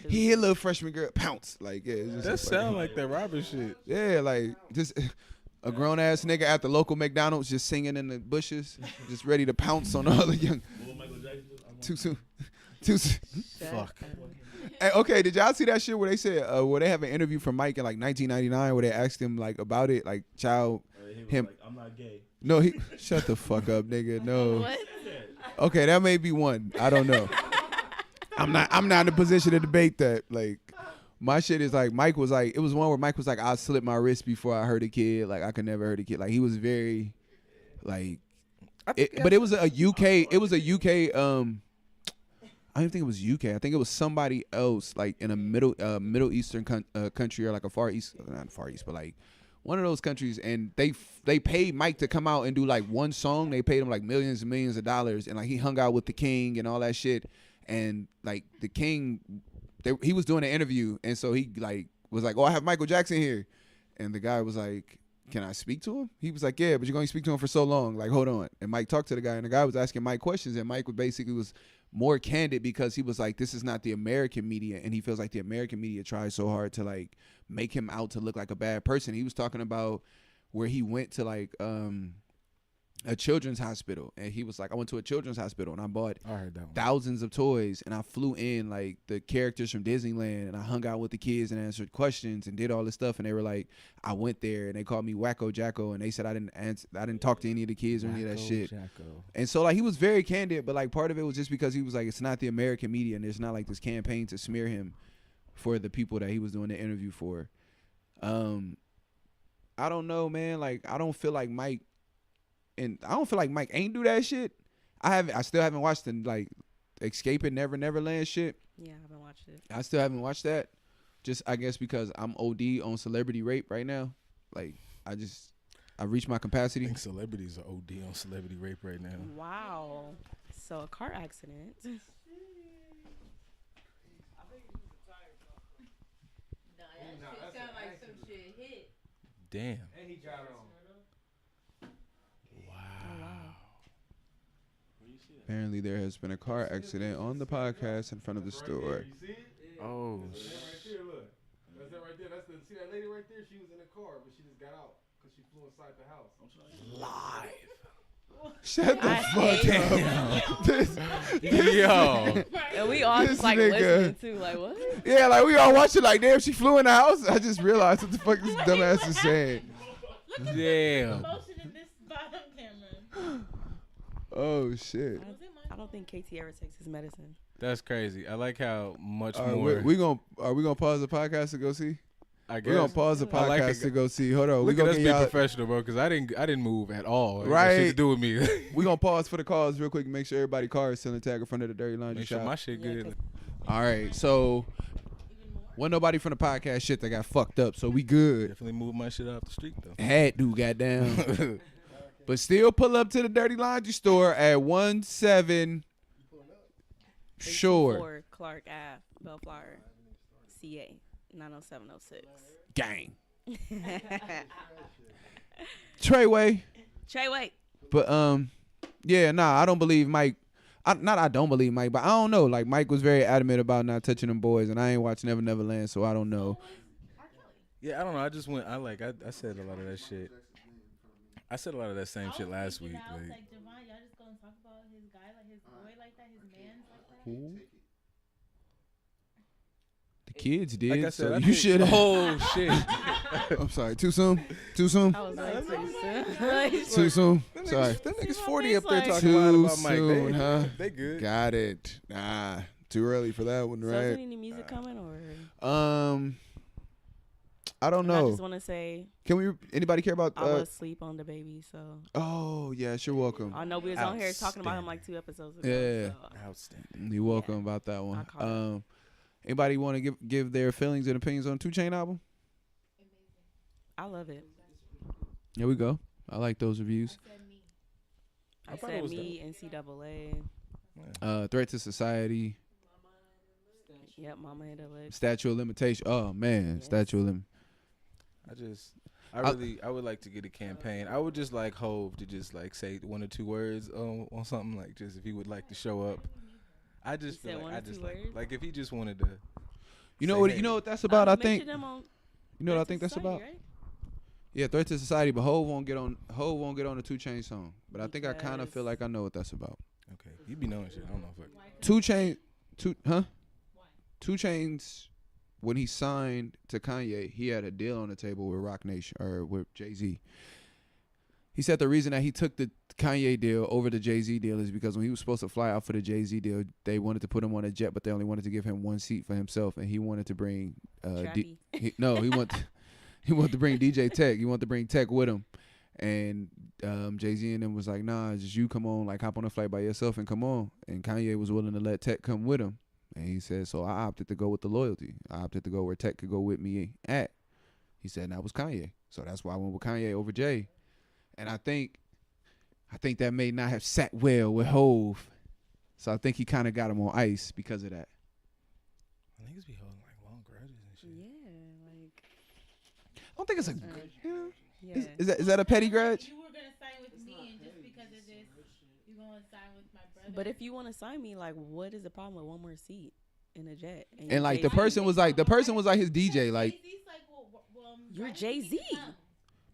He hit little freshman girl pounce. Like, yeah, it's just That sound like that Robert shit. yeah, like just a grown ass nigga at the local McDonald's just singing in the bushes, just ready to pounce on all the young. Too soon. Fuck. Hey, okay, did y'all see that shit where they said where they have an interview from Mike in like 1999 where they asked him like about it, like him. Like, I'm not gay. No, he shut the fuck up, nigga. No. What? Okay, that may be one. I don't know. I'm not in a position to debate that. Like, my shit is like Mike was like, it was one where Mike was like, I slit my wrist before I hurt a kid. Like, I could never hurt a kid. Like, he was very like but it was a UK. It was a UK. I don't think it was UK. I think it was somebody else, like in a Middle Eastern country, or like a Far East, not Far East, but like one of those countries. And they paid Mike to come out and do like one song. They paid him like millions and millions of dollars, and like he hung out with the king and all that shit. And like the king, he was doing an interview, and so he like was like, "Oh, I have Michael Jackson here," and the guy was like, "Can I speak to him?" He was like, "Yeah, but you're going to speak to him for so long. Like, hold on." And Mike talked to the guy, and the guy was asking Mike questions, and Mike was basically more candid because he was like, this is not the American media, and he feels like the American media tries so hard to like make him out to look like a bad person. He was talking about where he went to like a children's hospital, and he was like, I went to a children's hospital and I bought thousands of toys, and I flew in like the characters from Disneyland, and I hung out with the kids and answered questions and did all this stuff, and they were like, I went there and they called me Wacko Jacko, and they said I didn't talk to any of the kids or any of that shit. Jacko. And so like he was very candid, but like part of it was just because he was like, it's not the American media, and there's not like this campaign to smear him for the people that he was doing the interview for. I don't know, man. Like I don't feel like Mike ain't do that shit. I still haven't watched the like Escaping Neverland shit. Yeah, I haven't watched it. I still haven't watched that. Just I guess because I'm OD on celebrity rape right now. Like I reached my capacity. I think celebrities are OD on celebrity rape right now. Wow. So a car accident. Nah, that shit sound like some shit hit. Damn. And he got on. Apparently there has been a car accident on the podcast in front of the store. You see it? Oh. Right there, look. That's that right there. See that lady right there? She was in the car, but she just got out because she flew inside the house. Live. Shut the fuck up. Yo. And we all just like listening too, like what? Yeah, like we all watching like, damn, she flew in the house. I just realized what the fuck this dumbass is saying. Damn. Motion in this bottom camera. Oh shit. I don't think KT ever takes his medicine. That's crazy. I like how much All right, more. Are we gonna pause the podcast to go see? I guess. We're gonna pause the podcast to go see. Hold on. Look at us be professional, bro, because I didn't move at all. Right. Shit to do with me. We're gonna pause for the calls real quick and make sure everybody's car is still intact in front of the Dirty Laundry Make shop. sure my shit good. All right, so wasn't nobody from the podcast shit that got fucked up, so we good. Definitely move my shit off the street though. Had to, goddamn. But still pull up to the Dirty Laundry store at 17 Shore. Clark Ave, Bellflower, CA, 90706. Gang. Treyway. Treyway. But yeah, nah, I don't believe Mike. I don't believe Mike, but I don't know. Like Mike was very adamant about not touching them boys, and I ain't watched Never Neverland, so I don't know. Yeah, I don't know. I just went. I said a lot of that shit. I said a lot of that same shit last week. I was like, Devon, y'all just gonna talk about his guy, like his boy like that, his man's like that? Who? The kids did. Like I said, so I you think- should. Oh shit! I'm sorry. Too soon. Too soon. I was like, too soon. Too soon. Them Sorry. niggas See my 40 face up there like- talking about Too Mike. soon, huh? They good. Got it. Nah, too early for that one, So is right? any music coming or? I don't I know. just want to say Can we? Anybody care about? I was asleep on the baby, so Oh yes, you're welcome. I know we was on here talking about him like 2 episodes ago. Yeah. So. Outstanding. You're welcome Yeah. about that one. I caught it. Anybody want to give their feelings and opinions on 2 Chainz album? I love it. There we go. I like those reviews. I thought it said was me, NCAA. Threat to Society, Yep, Mama hit a lick. Statue of Limitation. Oh man, Yes. Statue of Lim. I would like to get a campaign. I would just like Hove to just like say 1 or 2 words on something, like just if he would like to show up. I just You said feel 1 like or I just 2 words? like if he just wanted to. You know say, what? hey. You know what that's about. I think. mentioned him on You know what I Threat to think that's Society, about. right? Yeah, Threat to Society, but Hove won't get on the 2 Chainz song. But I think I kind of Because- feel like I know what that's about. Okay, you be knowing shit. I don't know if 2 Chainz, when he signed to Kanye, he had a deal on the table with Rock Nation or with Jay-Z. He said the reason that he took the Kanye deal over the Jay-Z deal is because when he was supposed to fly out for the Jay-Z deal, they wanted to put him on a jet, but they only wanted to give him 1 seat for himself, and he wanted to bring Trappy. he wanted to bring DJ Tech. He wanted to bring Tech with him. And Jay-Z and them was like, nah, just you come on, like hop on a flight by yourself and come on. And Kanye was willing to let Tech come with him. And he said, so I opted to go with the loyalty. I opted to go where Tech could go with me at. He said, and that was Kanye. So that's why I went with Kanye over Jay. And I think that may not have sat well with Hove. So I think he kind of got him on ice because of that. niggas be holding like long grudges and shit. Yeah, like. I don't think it's a good. Yeah. Is that a petty grudge? You were gonna sign with me, and just because of this, you gonna sign with my brother. But if you want to sign me, like, what is the problem with one more seat in a jet? And like the person was like his DJ, like Jay-Z's like, You're why do you Jay-Z. think it's them?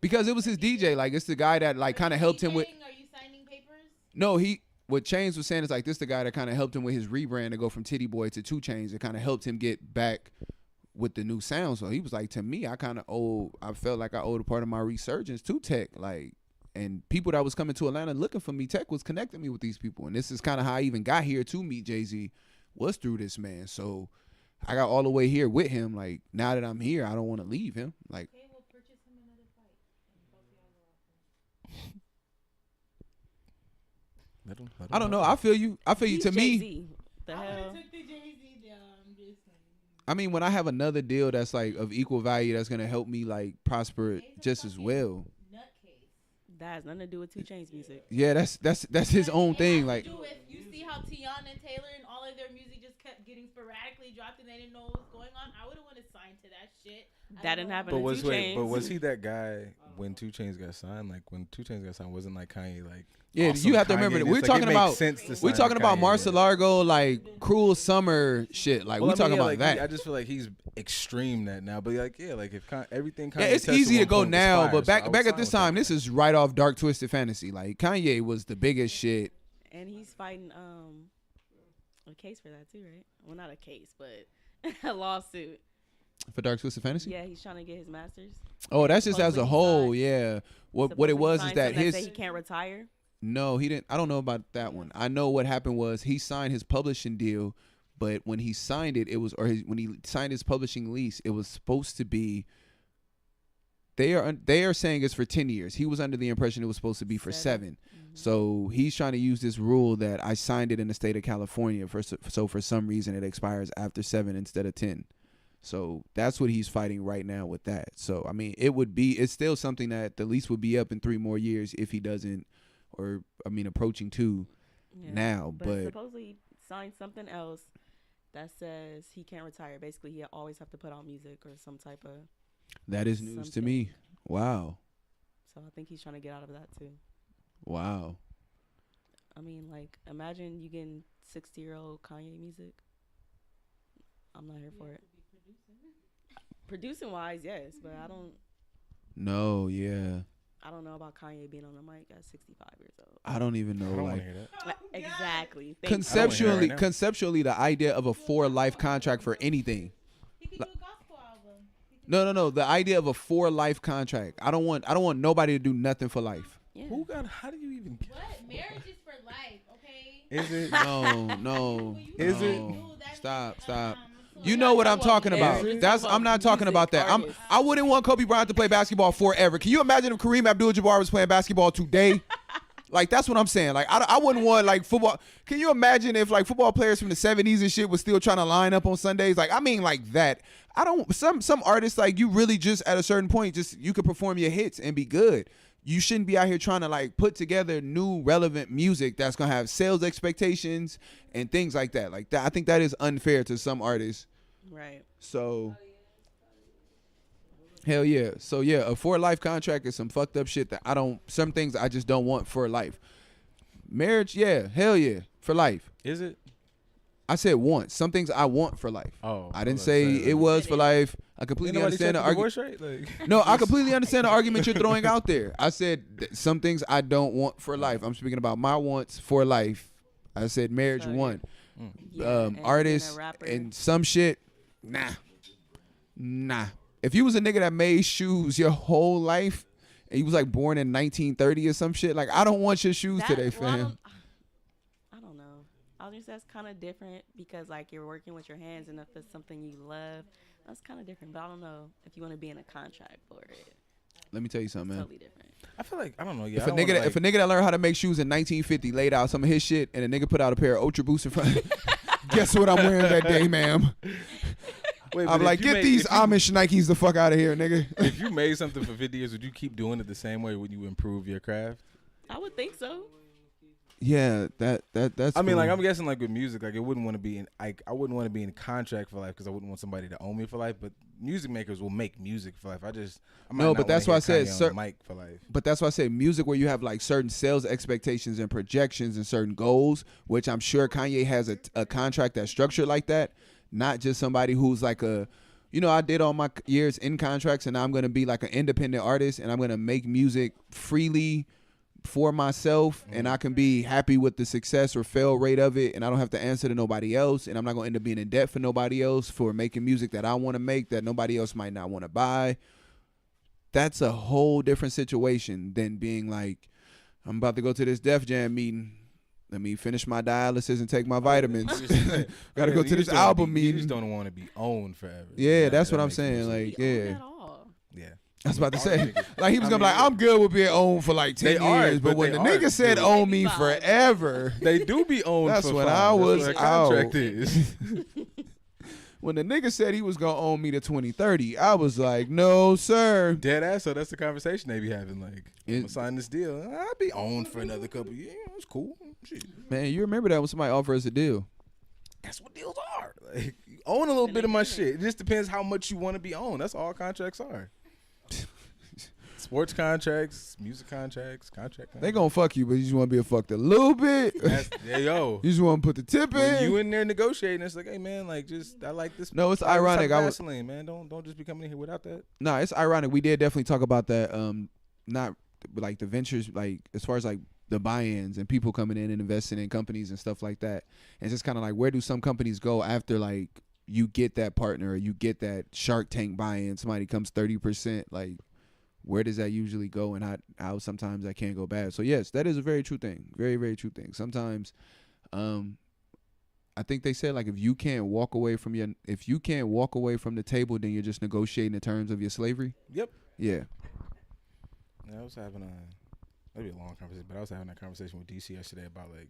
because it was his DJ. Like it's the guy that like kind of helped him with. DJing, Are you signing papers? No, what Chainz was saying is like this the guy that kind of helped him with his rebrand to go from Titty Boy to 2 Chainz. It kind of helped him get back with the new sound. So he was like, to me, I felt like I owed a part of my resurgence to Tech. Like, and people that was coming to Atlanta looking for me, Tech was connecting me with these people. And this is kind of how I even got here to meet Jay-Z, was through this man. So I got all the way here with him. Like, now that I'm here, I don't want to leave him. Like, Okay, we'll purchase him another fight. I don't know. I feel you. He's To me, Jay-Z. The I would hell? have took the Jay-Z down. I'm just saying. I mean, when I have another deal that's like of equal value, that's gonna help me like prosper just as well. Nutcase. That has nothing to do with 2 Chainz music. Yeah, that's his own It thing. has Like, to do with, you see how Tiana and Taylor and all of their music just kept getting sporadically dropped and they didn't know what was going on. I would have wanted to sign to that shit. That didn't happen But to was 2 wait, Chainz. but was he that guy when 2 Chainz got signed? Like when 2 Chainz got signed, wasn't like Kanye like? yeah, awesome you have to remember Kanye? that we're It's talking it about makes sense to we're sign talking about Kanye, Marcia yeah. Largo, like Cruel Summer shit. Like Well, we're I mean, talking yeah, about like, that. I just feel like he's extreme that now. But like, yeah, like if everything Kanye Yeah, it's touched easy to one go point was now, fire, but so I would back sign at this with that. time, this is right off Dark Twisted Fantasy. Like Kanye was the biggest shit. And he's fighting a case for that too, right? Well, not a case, but a lawsuit. For Dark Twisted Fantasy? Yeah, he's trying to get his masters. Oh, that's just as Supposedly a he whole, signed- yeah. What it Supposedly was is signed that something his say he can't retire. no, he didn't. I don't know about that one. I know what happened was he signed his publishing deal, but when he signed it, when he signed his publishing lease, it was supposed to be. They are saying it's for 10 years. He was under the impression it was supposed to be for 7. Mm-hmm. So he's trying to use this rule that I signed it in the state of California so for some reason it expires after 7 instead of 10. So that's what he's fighting right now with that. So I mean, it's still something that the lease would be up in 3 more years if he doesn't, or I mean, approaching 2 now. But supposedly he signed something else that says he can't retire. Basically, he always have to put out music or some type of. that is news to something. me. Wow, So I think he's trying to get out of that too. wow. I mean, like, imagine you getting 60-year-old Kanye music. I'm not here for it. Producing wise, yes, but No, yeah. I don't know about Kanye being on the mic at 65 years old. I don't even know. I don't want Like to hear that. Exactly. Thank you. conceptually, now. conceptually, the idea of a 4 life contract for anything. He could do a gospel album. No. The idea of a 4 life contract. I don't want nobody to do nothing for life. Yeah. Who got? How do you even? Get, What? Marriage is for life, okay? is it? No. Is it? No. Stop. So You know what I'm talking about. Marriage. I'm not talking about that. Artists. I wouldn't want Kobe Bryant to play basketball forever. Can you imagine if Kareem Abdul-Jabbar was playing basketball today? Like, that's what I'm saying. Like, I wouldn't want, like, football. Can you imagine if, like, football players from the 70s and shit was still trying to line up on Sundays? Like, I mean, like that. Some artists, like, you really just, at a certain point, just, you could perform your hits and be good. You shouldn't be out here trying to, like, put together new relevant music that's going to have sales expectations and things like that. Like, that, I think that is unfair to some artists. Right. So, hell yeah. So, yeah, a 4 life contract is some fucked up shit that some things I just don't want for life. Marriage, yeah, hell yeah, for life. Is it? I said want. Some things I want for life. Oh, I didn't say it was for life. I completely understand the argument. Right? Like, No, I completely understand the argument you're throwing out there. I said some things I don't want for life. I'm speaking about my wants for life. I said marriage So, one. Yeah, and being a Artists rapper. and some shit. Nah. If you was a nigga that made shoes your whole life and you was like born in 1930 or some shit, like I don't want your shoes That- today, well, fam. I don't know. I was just that's kind of different because like you're working with your hands, and if it's something you love, that's kind of different. But I don't know if you want to be in a contract for it. Let me tell you something, man. Totally different. I feel like I don't know. Yeah, If a nigga that learned how to make shoes in 1950 laid out some of his shit and a nigga put out a pair of Ultra Boosts in front, guess what I'm wearing that day, ma'am? I'm like, get these Amish Nikes the fuck out of here, nigga. If you made something for 50 years, would you keep doing it the same way? Would you improve your craft? I would think so. Yeah, that's. I mean, cool. like I'm guessing, like with music, like it wouldn't want to be in, like I wouldn't want to be in contract for life because I wouldn't want somebody to own me for life. But music makers will make music for life. I might No, not but that's why wanna I hear said Kanye on the mic for life. But that's why I say music where you have like certain sales expectations and projections and certain goals, which I'm sure Kanye has a contract that's structured like that. Not just somebody who's like I did all my years in contracts and now I'm going to be like an independent artist and I'm going to make music freely for myself and I can be happy with the success or fail rate of it and I don't have to answer to nobody else and I'm not going to end up being in debt for nobody else for making music that I want to make that nobody else might not want to buy. That's a whole different situation than being like, I'm about to go to this Def Jam meeting. Let me finish my dialysis and take my vitamins. Got to go to this album meeting. You just don't want to be owned forever. Yeah, that's what I'm saying. Like, yeah. Yeah. I was about to say, like he was gonna be like, I'm good with being owned for like 10 years, but when the nigga said own me forever, they do be owned. That's for when fun. I was That's what a contract is. when the nigga said he was gonna own me to 2030, I was like, no sir. Dead ass. So that's the conversation they be having. Like, I'm gonna sign this deal. I'll be owned for another couple years. It's cool. Shit. Man, you remember that when somebody offered us a deal? That's what deals are. Like, you own a little bit of my shit. It just depends how much you want to be owned. That's all contracts are. Sports contracts, music contracts. They gonna fuck you, but you just want to be fucked a little bit. Yo. You just want to put the tip when in. You in there negotiating, it's like, hey man, like I like this. No, it's ironic. I was Vaseline, man. Don't just be coming in here without that. Nah, it's ironic. We did definitely talk about that. Not like the ventures, like as far as like the buy-ins and people coming in and investing in companies and stuff like that. And it's just kind of like, where do some companies go after like you get that partner or you get that Shark Tank buy-in? Somebody comes 30%, like. Where does that usually go, and how sometimes that can go bad? So yes, that is a very true thing, very very true thing. Sometimes, I think they said like if you can't walk away from the table, then you're just negotiating the terms of your slavery. Yep. Yeah. I was having maybe a long conversation, but I was having that conversation with DC yesterday about like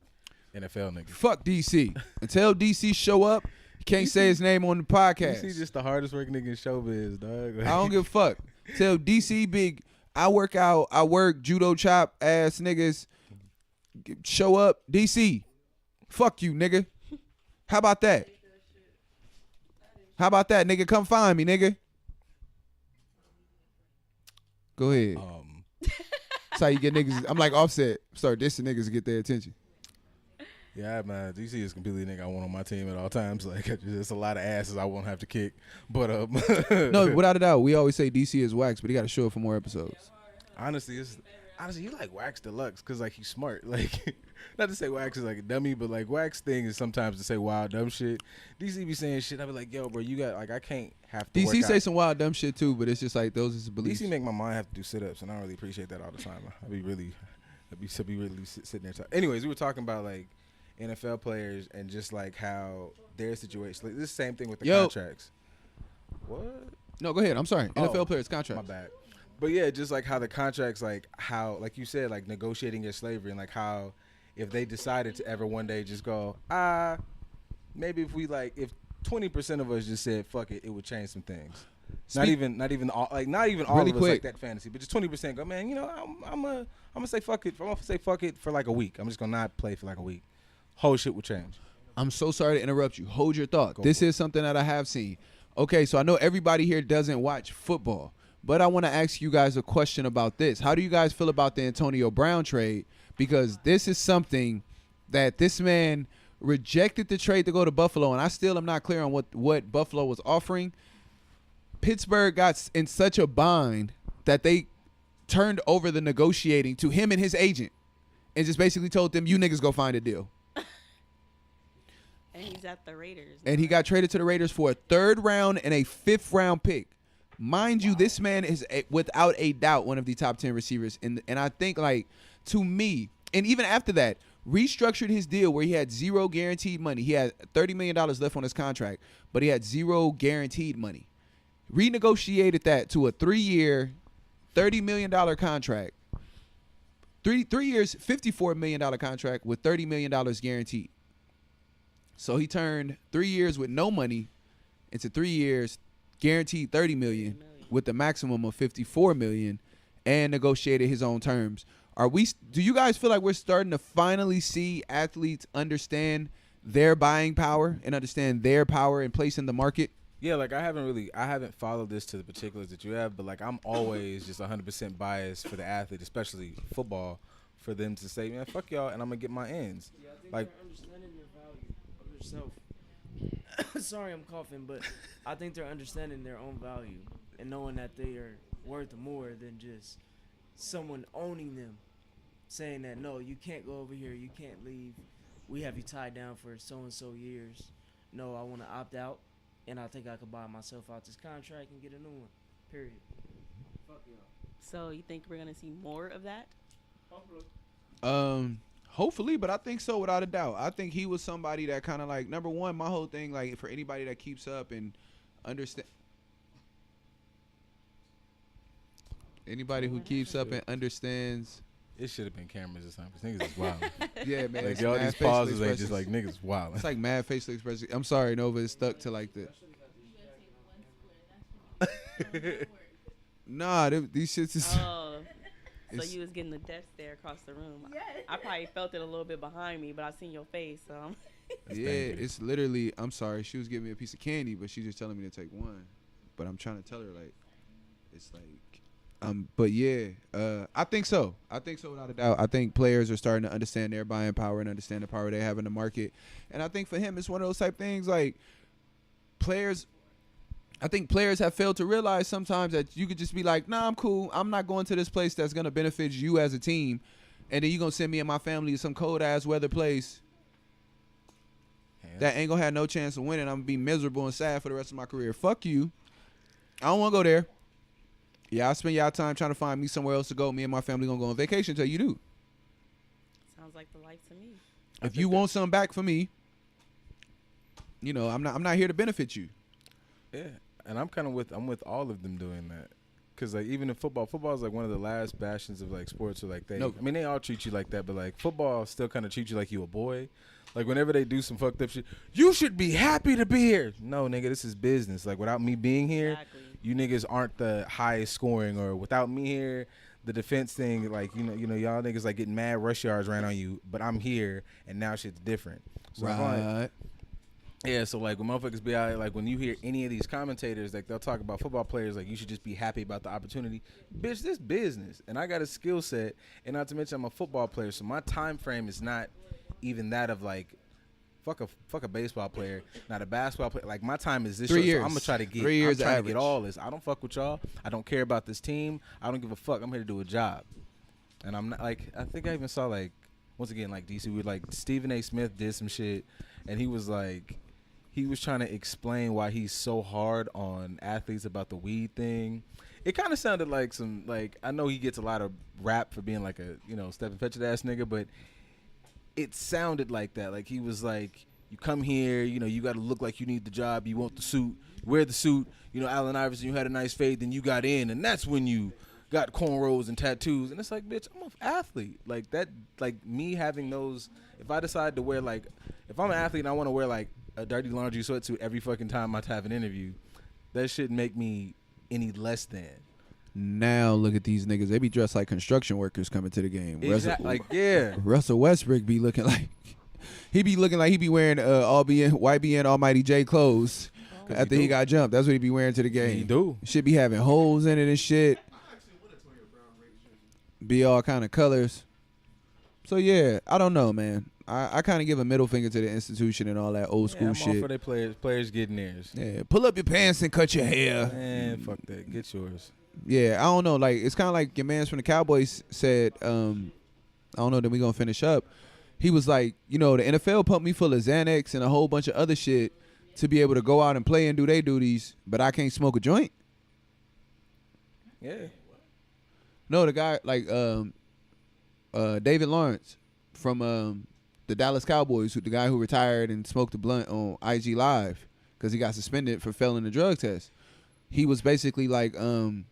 NFL niggas. Fuck DC. Until DC show up, you can't say his name on the podcast. DC just the hardest working nigga in showbiz, dog. Like, I don't give a fuck. Tell DC big, I work judo chop ass niggas. Show up, DC. Fuck you, nigga. How about that? How about that, nigga? Come find me, nigga. Go ahead. That's how you get niggas. I'm like Offset. Start dissing niggas to get their attention. Yeah, man. DC is completely a nigga I want on my team at all times. Like, there's a lot of asses I won't have to kick. But no, without a doubt, we always say DC is wax, but he got to show up for more episodes. Honestly, you like Wax Deluxe because like he's smart. Like, not to say Wax is like a dummy, but like Wax thing is sometimes to say wild dumb shit. DC be saying shit. I be like, yo, bro, you got like I can't have to. DC say some wild dumb shit too, but it's just like those is the beliefs. DC make my mind have to do sit ups, and I don't really appreciate that all the time. I'd be really sitting there. Anyways, we were talking about like NFL players and just like how their situation. Like, this is the same thing with the contracts. What? No, go ahead. I'm sorry. NFL players contracts. My bad. But yeah, just like how the contracts, like how, like you said, like negotiating your slavery, and like how if they decided to ever one day just go, maybe if 20% of us just said fuck it, it would change some things. Not even all really of us like that fantasy, but just 20% go, man. You know, I'm gonna say fuck it. I'm gonna say fuck it for like a week. I'm just gonna not play for like a week. Whole shit will change. I'm so sorry to interrupt you. Hold your thought. This is something that I have seen. Okay, so I know everybody here doesn't watch football, but I want to ask you guys a question about this. How do you guys feel about the Antonio Brown trade? Because this is something that this man rejected the trade to go to Buffalo, and I still am not clear on what Buffalo was offering. Pittsburgh got in such a bind that they turned over the negotiating to him and his agent and just basically told them, you niggas go find a deal. And he's at the Raiders. And he got traded to the Raiders for a 3rd round and a 5th round pick. Mind you, this man is without a doubt one of the top 10 receivers. And I think, like, to me, and even after that, restructured his deal where he had 0 guaranteed money. He had $30 million left on his contract, but he had 0 guaranteed money. Renegotiated that to a 3-year, $30 million contract. 3 years, $54 million contract with $30 million guaranteed. So he turned 3 years with no money into 3 years, guaranteed $30 million with the maximum of $54 million, and negotiated his own terms. Do you guys feel like we're starting to finally see athletes understand their buying power and understand their power and place in the market? Yeah, like I haven't followed this to the particulars that you have, but like I'm always just 100% biased for the athlete, especially football, for them to say, man, fuck y'all, and I'm gonna get my ends. Yeah, I think Like- they're understanding their value of themselves. Sorry, I'm coughing, but I think they're understanding their own value and knowing that they are worth more than just someone owning them, saying that no, you can't go over here, you can't leave. We have you tied down for so and so years. No, I want to opt out, and I think I could buy myself out this contract and get a new one. Period. Fuck y'all. So you think we're gonna see more of that? Hopefully, but I think so without a doubt. I think he was somebody that kind of like, number one, my whole thing, like for anybody that keeps up and understand, anybody who keeps up and understands. It should have been cameras this time, because niggas is wild. Yeah, man. Like it's all mad these facial pauses ain't just expressions. like niggas wild. It's like mad facial expression. I'm sorry, Nova is stuck to like the. Nah, these shits is. Oh, so It's- you was getting the death stare across the room. Yes. I probably felt it a little bit behind me, but I seen your face. So Yeah, dangerous. it's literally. I'm sorry. She was giving me a piece of candy, but she's just telling me to take one. But I'm trying to tell her like, it's like, But yeah, I think so. I think so without a doubt. I think players are starting to understand their buying power and understand the power they have in the market. And I think for him, it's one of those type things like players. I think players have failed to realize sometimes that you could just be like, nah, I'm cool. I'm not going to this place that's going to benefit you as a team. And then you're going to send me and my family to some cold-ass weather place that ain't going to have no chance of winning. I'm going to be miserable and sad for the rest of my career. Fuck you. I don't want to go there. Yeah, I spend y'all time trying to find me somewhere else to go. Me and my family going to go on vacation until you do. sounds like the life to me. If you want something back from me, you know, I'm not here to benefit you. Yeah, and I'm with all of them doing that. Cause like even in football is like one of the last bastions of like sports where like I mean they all treat you like that, but like football still kind of treats you like you a boy. Like whenever they do some fucked up shit, you should be happy to be here. No, nigga, this is business. Like without me being here, Exactly. you niggas aren't the highest scoring, or without me here, the defense thing, like you know, y'all niggas like getting mad rush yards ran on you, but I'm here and now shit's different. So I'm like, Right. yeah, so like when motherfuckers be out, like when you hear any of these commentators, like they'll talk about football players, like you should just be happy about the opportunity. Bitch, this business, and I got a skill set, and not to mention I'm a football player, so my time frame is not even that of like fuck a baseball player, not a basketball player. Like my time is this 3 short, years. so I'm gonna try to get 3 years I'm trying to average. get all this. I don't fuck with y'all. I don't care about this team. I don't give a fuck. I'm here to do a job, and I'm not like I think I even saw like once again like DC with like Stephen A. Smith did some shit, and he was like. He was trying to explain why he's so hard on athletes about the weed thing. It kind of sounded like some, like, I know he gets a lot of rap for being like a, you know, Stephen Fetchit ass nigga, but it sounded like that. Like he was like, you come here, you know, you got to look like you need the job. You want the suit, wear the suit. You know, Allen Iverson, you had a nice fade, then you got in, and that's when you got cornrows and tattoos. And it's like, bitch, I'm an athlete. Like that, like me having those, if I decide to wear like, if I'm an athlete and I want to wear like, a dirty laundry sweatsuit every fucking time I have an interview, that shouldn't make me any less than. Now look at these niggas. They be dressed like construction workers coming to the game. Exactly. Like, yeah. Russell Westbrook be looking like he be wearing YBN Almighty J clothes after he got jumped. That's what he be wearing to the game. He do. Should be having holes in it and shit. Be all kind of colors. So yeah, I don't know, man. I kind of give a middle finger to the institution and all that old school I'm all shit. for their players getting theirs. Yeah, pull up your pants and cut your hair. Man, fuck that. Get yours. Yeah, I don't know. Like it's kind of like your man's from the Cowboys said. I don't know. Then we gonna finish up. He was like, you know, the NFL pumped me full of Xanax and a whole bunch of other shit to be able to go out and play and do their duties, but I can't smoke a joint. Yeah. No, the guy like David Lawrence from the Dallas Cowboys, the guy who retired and smoked a blunt on IG Live because he got suspended for failing the drug test. He was basically like, you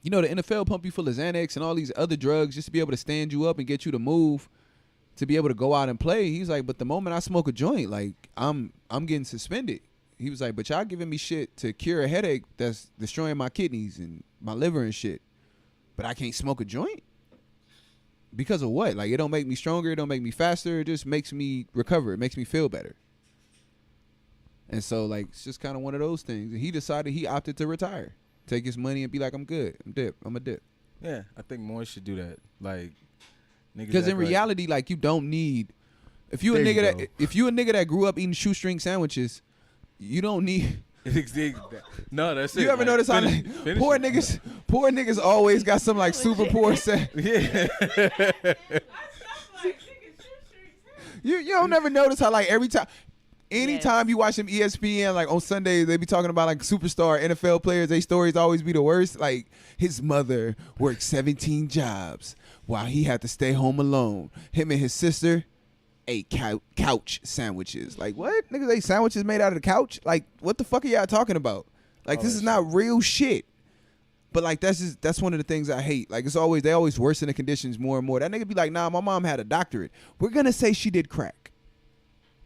know, the NFL pump you full of Xanax and all these other drugs just to be able to stand you up and get you to move, to be able to go out and play. He's like, but the moment I smoke a joint, like I'm getting suspended. He was like, but y'all giving me shit to cure a headache that's destroying my kidneys and my liver and shit, but I can't smoke a joint. because of what? Like, it don't make me stronger. It don't make me faster. It just makes me recover. It makes me feel better. And so, like, it's just kind of one of those things. And he decided he opted to retire. Take his money and be like, I'm good. I'm a dip. Yeah, I think more should do that. Like, niggas. Because in act like- reality, like, you don't need. If you a There you nigga go. that if you a nigga that grew up eating shoestring sandwiches, you don't need. no, that's it. You ever Like, notice how finish- like, finish poor it. niggas always got some like super poor set. Yeah. You don't never notice how like anytime you watch them ESPN like on Sundays they be talking about like superstar NFL players, their stories always be the worst. Like his mother worked 17 jobs while he had to stay home alone. Him and his sister ate couch sandwiches. Like what? Niggas ate sandwiches made out of the couch? Like what the fuck are y'all talking about? Like this is not real shit. But like that's one of the things I hate. Like they always worsen the conditions more and more. That nigga be like, nah, my mom had a doctorate. We're gonna say she did crack.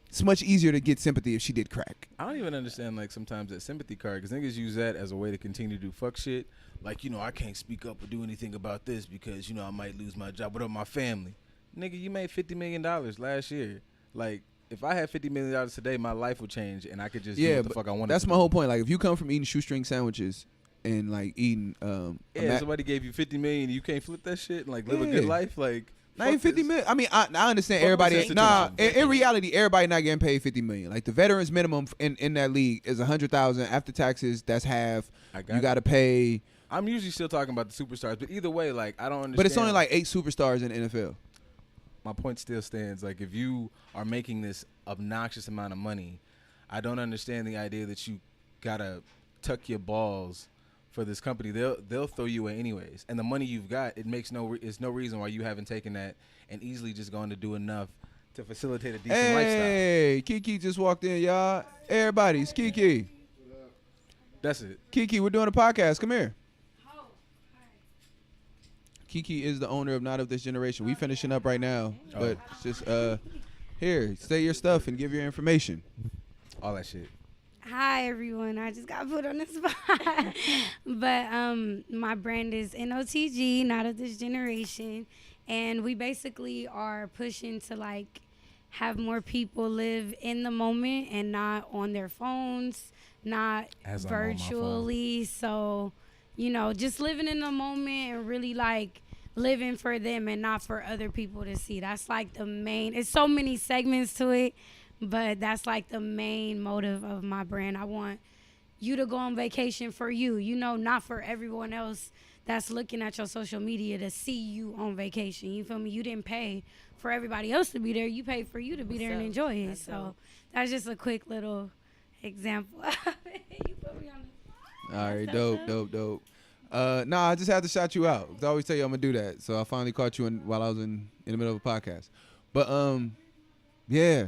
It's much easier to get sympathy if she did crack. I don't even understand like sometimes that sympathy card because niggas use that as a way to continue to do fuck shit. Like, I can't speak up or do anything about this because, I might lose my job. What about my family? Nigga, you made $50 million last year. Like, if I had $50 million today, my life would change and I could just do what the fuck I wanted. That's to my do. whole point. Like, if you come from eating shoestring sandwiches and like eating, somebody gave you $50 million and you can't flip that shit and like live a good life. Like, not even 50 million. I mean, I understand Fuck everybody. with that Nah, situation. in reality, everybody not getting paid 50 million. Like the veterans minimum in that league is 100,000 after taxes. That's half. You got to pay. I'm usually still talking about the superstars, but either way, like I don't understand. But it's only like 8 superstars in the NFL. My point still stands. Like if you are making this obnoxious amount of money, I don't understand the idea that you gotta tuck your balls for this company. They'll throw you away anyways, and the money you've got, it's no reason why you haven't taken that and easily just gone to do enough to facilitate a decent lifestyle. Hey, Kiki just walked in, y'all. Everybody, it's Kiki. That's it. Kiki, we're doing a podcast. Come here. Kiki is the owner of Not of This Generation. We finishing up right now, but it's just here, say your stuff and give your information. All that shit. Hi everyone, I just got put on the spot. But my brand is NOTG, Not of This Generation, and we basically are pushing to like have more people live in the moment and not on their phones, not As I'm on my virtually. So, just living in the moment and really like living for them and not for other people to see. That's like the main, it's so many segments to it, but that's like the main motive of my brand. I want you to go on vacation for you, not for everyone else that's looking at your social media to see you on vacation. You feel me? You didn't pay for everybody else to be there. You paid for you to be there and enjoy it. So that's just a quick little example of it. You put me on the All right, dope. Nah, I just had to shout you out. I always tell you I'm gonna do that. So I finally caught you while I was in the middle of a podcast. But yeah.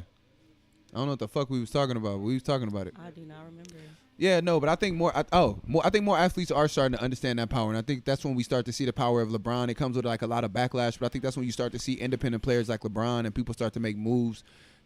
I don't know what the fuck we was talking about, but we was talking about it. I do not remember. Yeah, no, but I think I think more athletes are starting to understand that power, and I think that's when we start to see the power of LeBron. It comes with like a lot of backlash, but I think that's when you start to see independent players like LeBron and people start to make moves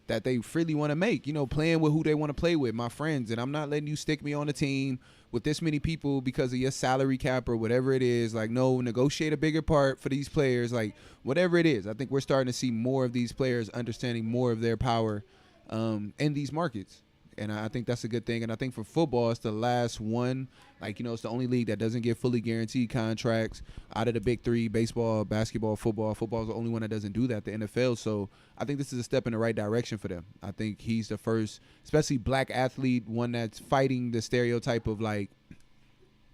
that they freely want to make, playing with who they want to play with, my friends. And I'm not letting you stick me on a team with this many people because of your salary cap or whatever it is. Like, no, negotiate a bigger part for these players, like whatever it is. I think we're starting to see more of these players understanding more of their power in these markets. And I think that's a good thing. And I think for football, it's the last one. Like, it's the only league that doesn't get fully guaranteed contracts out of the big three: baseball, basketball, football. Football is the only one that doesn't do that, the NFL. So I think this is a step in the right direction for them. I think he's the first, especially black athlete, one that's fighting the stereotype of like,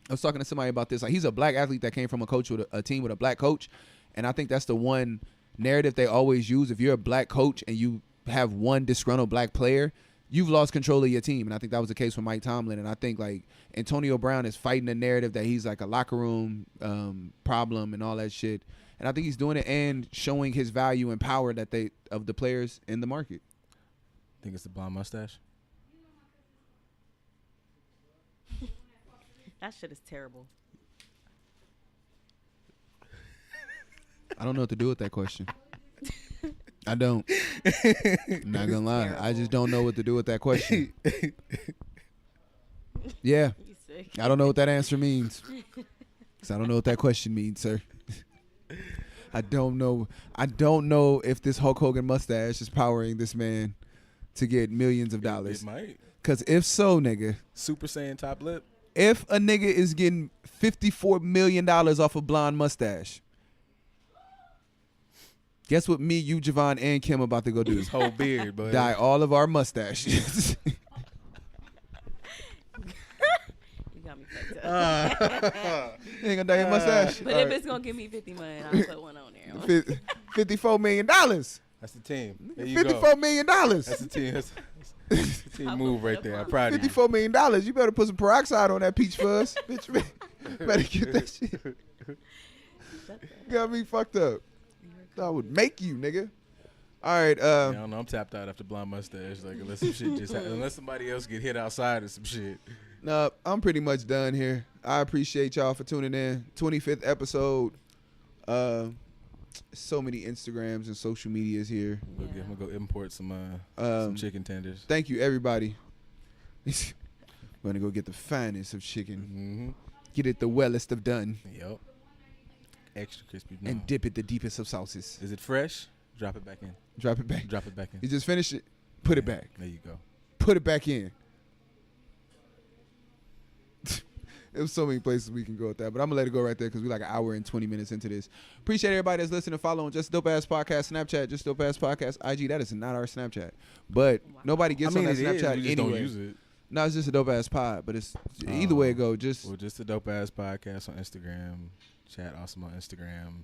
I was talking to somebody about this. Like, he's a black athlete that came from a coach with a team with a black coach. And I think that's the one narrative they always use. If you're a black coach and you have one disgruntled black player, you've lost control of your team. And I think that was the case with Mike Tomlin. And I think like Antonio Brown is fighting the narrative that he's like a locker room problem and all that shit. And I think he's doing it and showing his value and power of the players in the market. Think it's the blonde mustache? That shit is terrible. I don't know what to do with that question. I don't. I'm not gonna lie. Terrible. I just don't know what to do with that question. Yeah. You sick. I don't know what that answer means. 'Cause I don't know what that question means, sir. I don't know. I don't know if this Hulk Hogan mustache is powering this man to get millions of dollars. It might. Cause if so, nigga, Super Saiyan top lip. if a nigga is getting $54 million off a blonde mustache, guess what me, you, Javon, and Kim about to go do? His whole beard, but Dye all of our mustaches. You got me fucked up. You ain't gonna dye your mustache? But if it's gonna give me 50 million, I'll put one on there. $54 million. that's the team. There you go. $54 million. That's the team. That's the team I'll move put right it there. up I'm on. proud of you. $54 million. You better put some peroxide on that peach fuzz. Bitch, better get that shit. Got me fucked up. I would make you, nigga. All right. I don't know. I'm tapped out after blonde mustache. Like unless some shit just unless somebody else get hit outside or some shit. No, I'm pretty much done here. I appreciate y'all for tuning in. 25th episode. So many Instagrams and social medias here. I'm gonna go import some chicken tenders. Thank you, everybody. We're gonna go get the finest of chicken. Mm-hmm. Get it the wellest of done. Yep. Extra crispy. And dip it the deepest of sauces. Is it fresh? Drop it back in. Drop it back. Drop it back in. You just finished it. Put it back. There you go. Put it back in. There's so many places we can go with that, but I'm gonna let it go right there because we're like an hour and 20 minutes into this. Appreciate everybody that's listening, following Just Dope Ass Podcast, Snapchat, Just Dope Ass Podcast, IG. That is not our Snapchat, but nobody gets on that Snapchat we just anyway. don't use it. No, it's just a dope ass pod, but it's either way it go. Just Well, just a dope ass podcast on Instagram. Chat awesome on Instagram.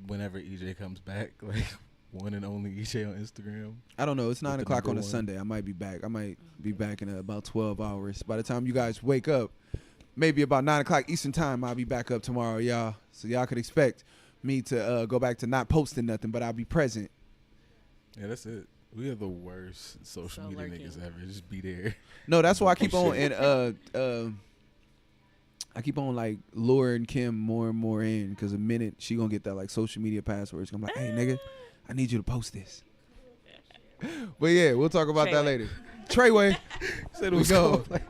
Whenever EJ comes back, like one and only EJ on Instagram. I don't know. It's 9 the o'clock on number a one. Sunday. I might be back. I might be back in about 12 hours. By the time you guys wake up, maybe about 9 o'clock Eastern time, I'll be back up tomorrow, y'all. So y'all could expect me to go back to not posting nothing, but I'll be present. Yeah, that's it. We are the worst social So media lurking. niggas ever. Just be there. No, that's why I keep Oh, on shit. and I keep on like luring Kim more and more in because the minute she gonna get that like social media passwords, I'm like, hey nigga, I need you to post this. But yeah, we'll talk about that Treyway. later. Treyway, Said it we was go. cold. Like,